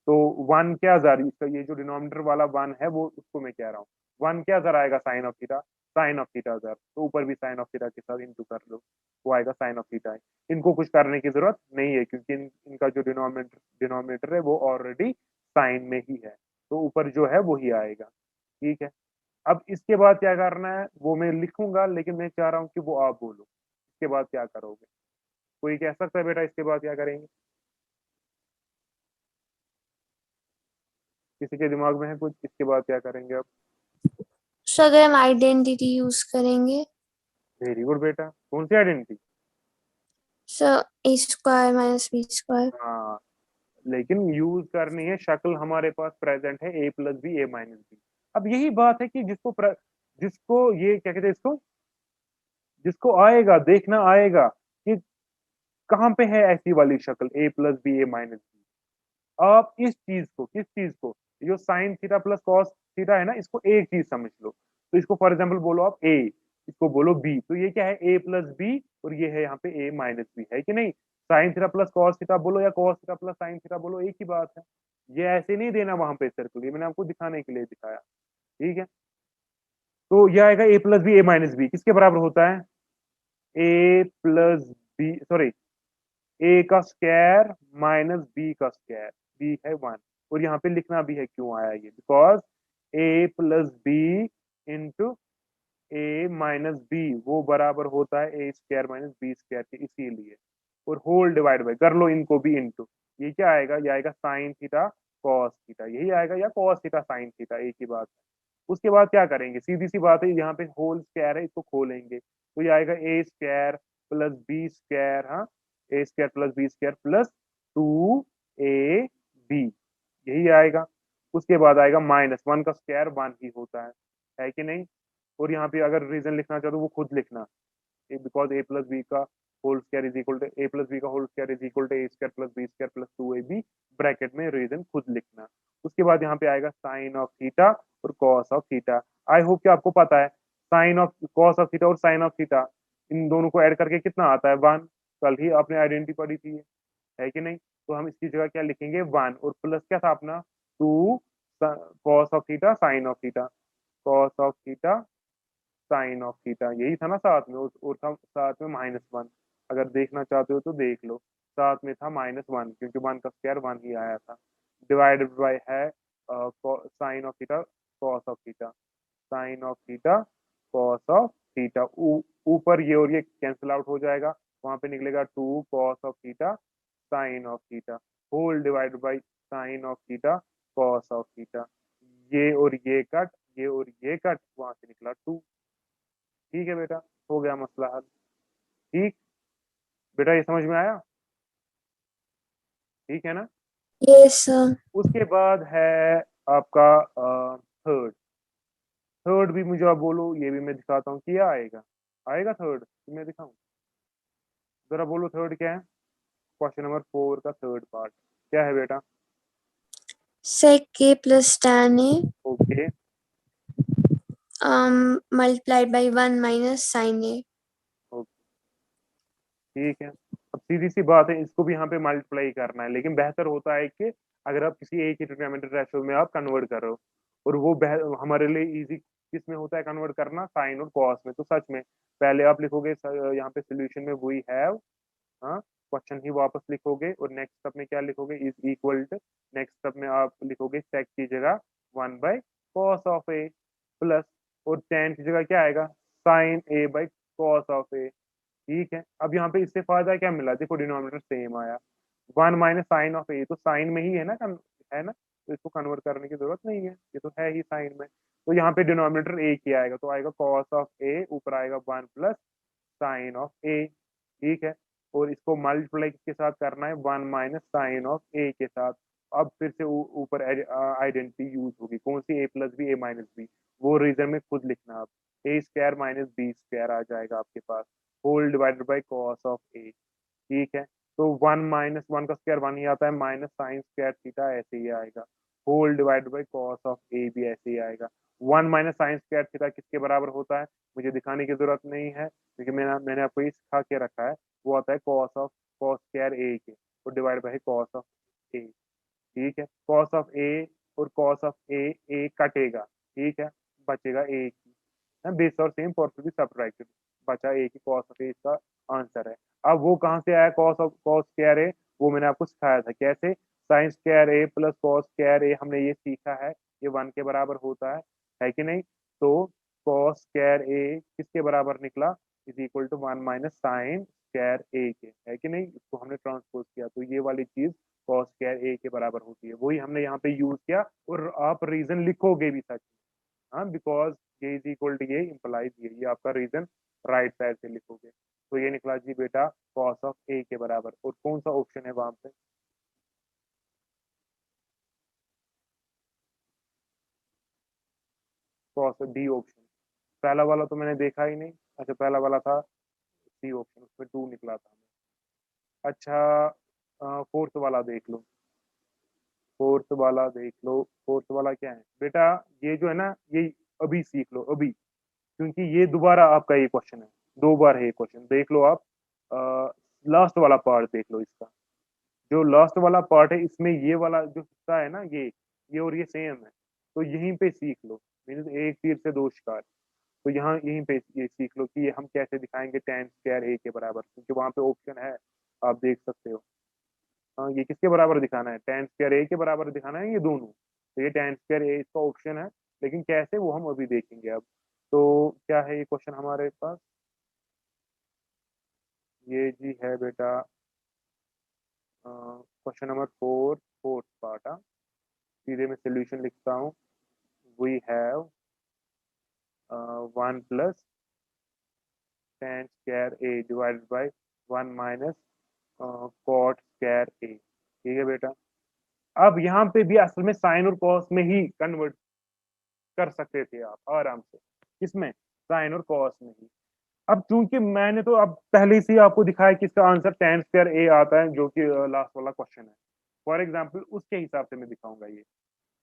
तो 1 क्या जर, इसका ये जो डिनोमिनेटर वाला 1 है वो उसको मैं कह रहा हूँ, 1 क्या जर आएगा sine of theta, sine of theta जर, तो ऊपर भी साइन ऑफ थीटा के साथ इंटू कर लो, वो आएगा साइन ऑफ थीटा है। इनको कुछ करने की जरूरत नहीं है, क्योंकि इनका जो डिनोमिनेटर है वो ऑलरेडी साइन में ही है, तो ऊपर जो है वो ही आएगा। ठीक है, अब इसके बाद क्या करना है वो मैं लिखूंगा, लेकिन मैं चाह रहा हूँ कि वो आप बोलो इसके बाद क्या करोगे। कोई कह सकता है बेटा इसके बाद क्या करेंगे, किसी के दिमाग में है कुछ, इसके बाद क्या करेंगे अब। सो अगर हम आइडेंटिटी यूज करेंगे, वेरी गुड बेटा, कौन सी identity. So a square minus b square. हाँ, लेकिन यूज करनी है, शक्ल हमारे पास प्रेजेंट है a plus B A minus B. अब यही बात है कि जिसको ये क्या कहते हैं, इसको जिसको आएगा देखना आएगा कि कहाँ पे है ऐसी वाली शक्ल a plus B A minus B. आप इस चीज को, किस चीज को, जो sine theta plus cos theta है ना, इसको एक चीज समझ लो। तो इसको फॉर एग्जाम्पल बोलो आप a, इसको बोलो b, तो ये क्या है a प्लस बी, और ये है यहाँ पे a माइनस बी, है कि नहीं। Sign theta plus cos theta बोलो या cos theta plus sine theta बोलो, एक ही बात है। ये ऐसे नहीं देना वहां पे सर्कल, ये मैंने आपको दिखाने के लिए दिखाया। ठीक है, तो ये आएगा a plus B A minus B, किसके बराबर होता है, a plus B, sorry A का स्क्वायर माइनस बी का स्क्वायर, बी है 1, और यहाँ पे लिखना भी है क्यों आया ये, because A plus B into A minus B वो बराबर होता है A square minus B square के, इसीलिए। और होल डिवाइड बाय कर लो इनको भी इंटू, ये क्या आएगा, ये आएगा साइन थीटा कॉस थीटा, यही आएगा, या कॉस थीटा साइन थीटा, एक ही बात है। उसके बाद क्या करेंगे, सीधी सी बात है, यहाँ पे होल स्क्वायर है, इसको खोलेंगे तो ये आएगा A square plus B square, हाँ, A square plus B square plus 2ab, यही आएगा। उसके बाद आएगा माइनस 1 का स्क्वायर 1 ही होता है कि नहीं। और यहाँ पे अगर रीजन लिखना चाहो तो वो खुद लिखना, बिकॉज ए प्लस बी का whole square is equal to A plus B का whole square is equal to A square plus B square plus 2ab, bracket में रीजन खुद लिखना। उसके बाद यहाँ पे आएगा साइन ऑफ थीटा और cos of theta. I hope कि आपको पता है sine of cos of theta और साइन ऑफ थीटा, इन दोनों को ऐड करके कितना आता है 1, कल ही आपने आइडेंटिटी पढ़ी थी, है कि नहीं। तो हम इसकी जगह क्या लिखेंगे 1, और प्लस क्या था अपना 2 cos of theta sine of theta, cos of theta sine of theta, यही था ना साथ में, और था साथ में -1, अगर देखना चाहते हो तो देख लो, साथ में था -1 क्योंकि 1 का स्क्वायर 1 ही आया था, डिवाइडेड बाय है sine of theta cos of theta, sine of theta cos of theta, ऊपर ये और ये कैंसिल आउट हो जाएगा, वहां पे निकलेगा 2 cos of theta sine of theta, whole divided by sine of theta cos of theta, ये और ये कट, ये और ये कट, वहां से निकला 2। ठीक है बेटा, हो गया मसला हल। ठीक बेटा, ये समझ में आया, ठीक है ना। Yes sir. उसके बाद है आपका थर्ड, थर्ड भी मुझे आप बोलो, ये भी मैं दिखाता हूँ क्या आएगा, आएगा थर्ड मैं दिखाऊं, जरा बोलो थर्ड क्या है, क्वेश्चन नंबर 4 का थर्ड पार्ट क्या है बेटा। sec a plus tan a okay, multiplied by 1 minus sin a। ठीक है। अब सीधी सी बात है, इसको भी यहाँ पे मल्टीप्लाई करना है, लेकिन बेहतर होता है कि अगर आप किसी एक ही ट्रिग्नोमेट्रिक रेशियो में आप कन्वर्ट कर रहे हो, और वो हमारे लिए इजी किस में होता है कन्वर्ट करना, साइन और कॉस में। तो सच में पहले आप लिखोगे यहाँ पे सोल्यूशन में वी हैव, हाँ, क्वेश्चन ही वापस लिखोगे, और नेक्स्ट स्टेप में क्या लिखोगे, is equal to, next step में आप लिखोगे सेक की जगह 1/cos ऑफ ए प्लस, और tan की जगह क्या आएगा, साइन a/cos ऑफ ए। ठीक है, अब यहाँ पे इससे फायदा क्या मिला, देखो डिनोमिनेटर सेम आया, 1 माइनस साइन ऑफ ए, तो साइन में ही है ना, है ना, तो इसको कन्वर्ट करने की जरूरत नहीं है, ये तो है ही साइन में। तो यहाँ पे डिनोमिनेटर एक ही आएगा, तो आएगा कॉस ऑफ ए, ऊपर आएगा 1 प्लस साइन ऑफ ए। ठीक है, और इसको मल्टीप्लाई किसके साथ करना है, 1 माइनस साइन ऑफ ए के साथ। अब फिर से ऊपर आइडेंटिटी यूज होगी, कौन सी, A plus B A minus B, वो रीजन में खुद लिखना आप, A square minus B square आ जाएगा आपके पास, whole divided by cos of A. ठीक है, तो 1 माइनस 1 का स्क्वायर 1 ही आता है, माइनस साइन स्क्वायर थीटा ऐसे ही आएगा, whole divided by cos of A भी ऐसे ही आएगा। 1 माइनस साइन स्क्वायर थीटा किसके बराबर होता है, मुझे दिखाने की जरूरत नहीं है क्योंकि मैंने आपको ये सिखा के रखा है, वो आता है कॉस स्क्वायर ए के, और divide by cos of A. ठीक है, कॉस ऑफ ए और कॉस ऑफ ए कटेगा, ठीक है, बचेगा ए की, बेस और same for to be subtracted, बचा ए की कॉस ऑफ ए, इसका आंसर है। अब वो कहाँ से आया कॉस स्क्वायर ए, वो मैंने आपको सिखाया था कैसे, sign square A plus cos square ए, हमने ये सीखा है, ये 1 के बराबर होता है कि नहीं। तो कॉस स्क्वायर ए किसके बराबर निकला, is equal to 1 minus sine square A के, है कि नहीं, इसको हमने ट्रांसपोज किया, तो ये वाली चीज कॉस स्क्वायर ए के बराबर होती है, वही हमने यहाँ पे यूज किया, और आप रीजन लिखोगे भी सच, हाँ, बिकॉज ये इज इक्वल टू ये इम्प्लाइज ये आपका रीजन राइट साइड से लिखोगे, तो ये निकला जी बेटा कॉस ऑफ ए के बराबर। और कौन सा ऑप्शन है वहां पे, कॉस डी ऑप्शन, पहला वाला तो मैंने देखा ही नहीं, अच्छा पहला वाला था सी ऑप्शन, उसमें 2 निकला था। अच्छा, फोर्थ वाला देख लो, फोर्थ वाला देख लो, फोर्थ वाला क्या है बेटा, ये जो है ना, ये अभी सीख लो अभी, क्योंकि ये दोबारा आपका ये क्वेश्चन है, 2 बार है ये क्वेश्चन, देख लो आप, लास्ट वाला पार्ट देख लो इसका, जो लास्ट वाला पार्ट है इसमें ये वाला जो हिस्सा है ना, ये और ये सेम है, तो यहीं पे सीख लो, मीन्स एक तीर से 2 शिकार। तो यहाँ यहीं पे ये सीख लो कि ये हम कैसे दिखाएंगे tan स्क्वायर ए के बराबर, क्योंकि वहां पे ऑप्शन है आप देख सकते हो। हाँ, ये किसके बराबर दिखाना है, tan स्क्वायर ए के बराबर दिखाना है, ये दोनों। तो ये tan स्क्वायर ए इसका ऑप्शन है, लेकिन कैसे वो हम अभी देखेंगे। अब तो क्या है ये क्वेश्चन हमारे पास, ये जी है बेटा क्वेश्चन नंबर 4, फोर्थ पार्ट। सीधे मैं सोल्यूशन लिखता हूँ। We have 1 plus tan square A divided by 1 minus cot square A. ठीक है बेटा, अब यहाँ पे भी असल में साइन और कॉस में ही कन्वर्ट कर सकते थे आप आराम से, किसमें, साइन और कॉस में ही। अब चूंकि मैंने तो अब पहले से ही आपको दिखाया कि इसका आंसर tan स्क्वायर ए आता है, जो कि लास्ट वाला क्वेश्चन है। फॉर एग्जाम्पल उसके हिसाब से मैं दिखाऊंगा ये।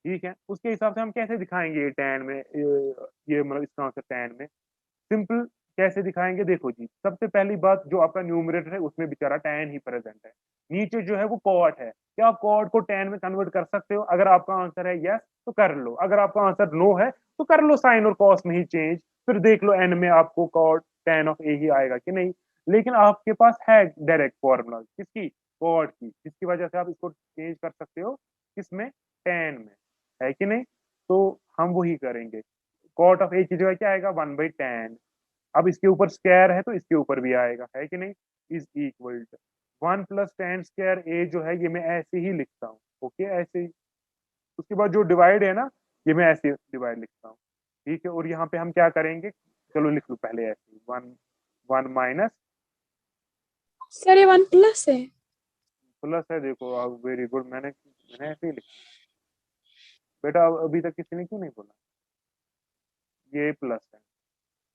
ठीक है, उसके हिसाब से हम कैसे दिखाएंगे ये tan में, ये मतलब इसका आंसर tan में सिंपल कैसे दिखाएंगे। देखो जी, सबसे पहली बात, जो आपका न्यूमरेटर है उसमें बेचारा tan ही प्रेजेंट है, नीचे जो है वो कॉट है। क्या आप कॉट को tan में कन्वर्ट कर सकते हो? अगर आपका आंसर है यस तो कर लो, अगर आपका आंसर नो है तो कर लो साइन और कॉस में ही चेंज, फिर देख लो एन में आपको कॉट tan ऑफ ए ही आएगा कि नहीं। लेकिन आपके पास है डायरेक्ट फॉर्मूला किसकी, कॉट की, जिसकी वजह से आप इसको चेंज कर सकते हो किसमें, tan में, है कि नहीं। तो हम वही करेंगे, कॉट ऑफ ए की जगह क्या आएगा, 1/tan। अब इसके ऊपर स्क्वायर है तो इसके ऊपर भी आएगा, है कि नहीं, is equal to 1 plus tan square A जो है ये मैं ऐसे ही लिखता हूँ। ओके, ऐसे ही। उसके बाद जो डिवाइड है ना, ये मैं ऐसे डिवाइड लिखता हूँ। ठीक है, और यहाँ पे हम क्या करेंगे, चलो लिख लूँ पहले ऐसे, 1 माइनस, सर ये 1 प्लस है। प्लस है, देखो आप, वेरी गुड, मैंने ऐसे ही लिखा बेटा। अभी तक किसी ने क्यों नहीं बोला, ये प्लस है,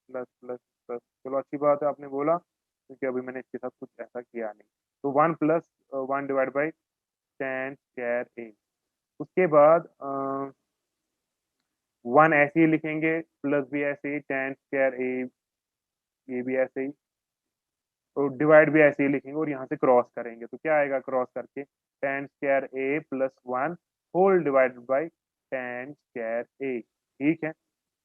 प्लस प्लस प्लस, चलो अच्छी बात है आपने बोला, क्योंकि अभी मैंने इसके साथ कुछ ऐसा किया नहीं। तो 1 plus 1 divide by tan square A. उसके बाद 1 ऐसे ही लिखेंगे, प्लस भी ऐसे ही, tan स्क्वायर ए, ये भी ऐसे ही, और डिवाइड भी ऐसे ही लिखेंगे, और यहाँ से क्रॉस करेंगे तो क्या आएगा, क्रॉस करके tan square A plus 1 whole divided by tan square A. ठीक है,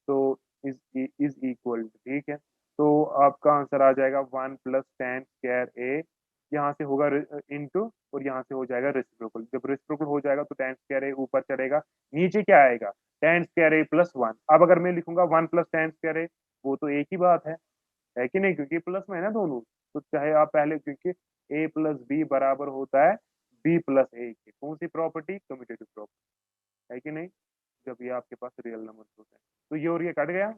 तो इज इक्वल, ठीक है, तो आपका आंसर आ जाएगा 1 प्लस tan स्क्वायर ए, यहाँ से होगा इनटू, और यहाँ से हो जाएगा रेसिप्रोकल। जब रेसिप्रोकल हो जाएगा तो tan स्क्वायर ए ऊपर चलेगा, नीचे क्या आएगा, tan स्क्वायर ए प्लस 1। अब अगर मैं लिखूंगा 1 प्लस tan स्क्वायर ए, वो तो एक ही बात है कि नहीं, क्योंकि प्लस में है ना दोनों। तो चाहे आप पहले, क्योंकि ए प्लस बी बराबर होता है बी प्लस ए के, कौन सी प्रॉपर्टी, कम्यूटेटिव प्रॉपर्टी, है कि नहीं, जब ये आपके पास रियल नंबर होते हैं। तो ये और ये कट गया,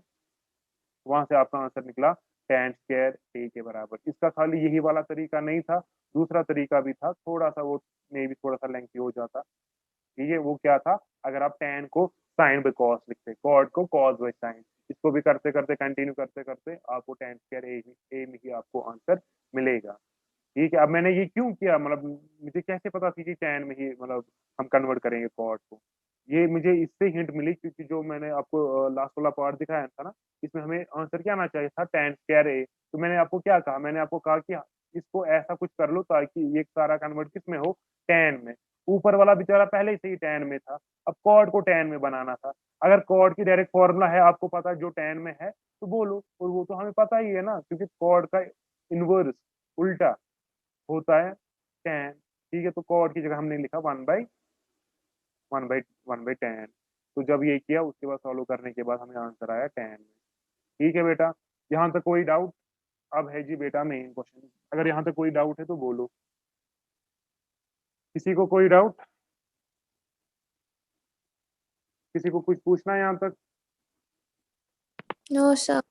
वहां से आपका आंसर निकला tan स्क्वायर ए के बराबर। इसका खाली यही वाला तरीका नहीं था, दूसरा तरीका भी था, थोड़ा सा वो मे भी थोड़ा सा लेंथी हो जाता। ठीक है, वो क्या था, अगर आप tan को साइन बाय कॉस लिखते, कॉट को कॉस बाय साइन, इसको भी करते करते कंटिन्यू करते करते आपको tan स्क्वायर ए में ही आपको आंसर मिलेगा। ठीक है, अब मैंने ये क्यों किया, मतलब मुझे कैसे पता थी कि tan में ही मतलब हम कन्वर्ट करेंगे कॉट को, ये मुझे इससे हिंट मिली, क्योंकि जो मैंने आपको लास्ट वाला पार्ट दिखाया था ना, इसमें हमें आंसर क्या आना चाहिए था, tan स्क्वायर ए। तो मैंने आपको क्या कहा, मैंने आपको कहा कि इसको ऐसा कुछ कर लो ताकि ये सारा कन्वर्ट किस में हो, tan में। ऊपर वाला बेचारा पहले से ही tan में था, अब कॉड को tan में बनाना था। अगर कॉड की डायरेक्ट फॉर्मूला है, आपको पता है जो tan में है तो बोलो, और वो तो हमें पता ही है ना, क्योंकि कॉड का इनवर्स, उल्टा होता है tan। ठीक है, तो कॉड की जगह हमने लिखा 1/10। तो जब ये किया उसके बाद सॉल्व करने के बाद हमें आंसर आया 10। ठीक है बेटा, यहाँ तक कोई डाउट? अब है जी बेटा मेन क्वेश्चन, अगर यहाँ तक कोई डाउट है तो बोलो, किसी को कोई डाउट, किसी को कुछ पूछना है यहाँ तक? No sir.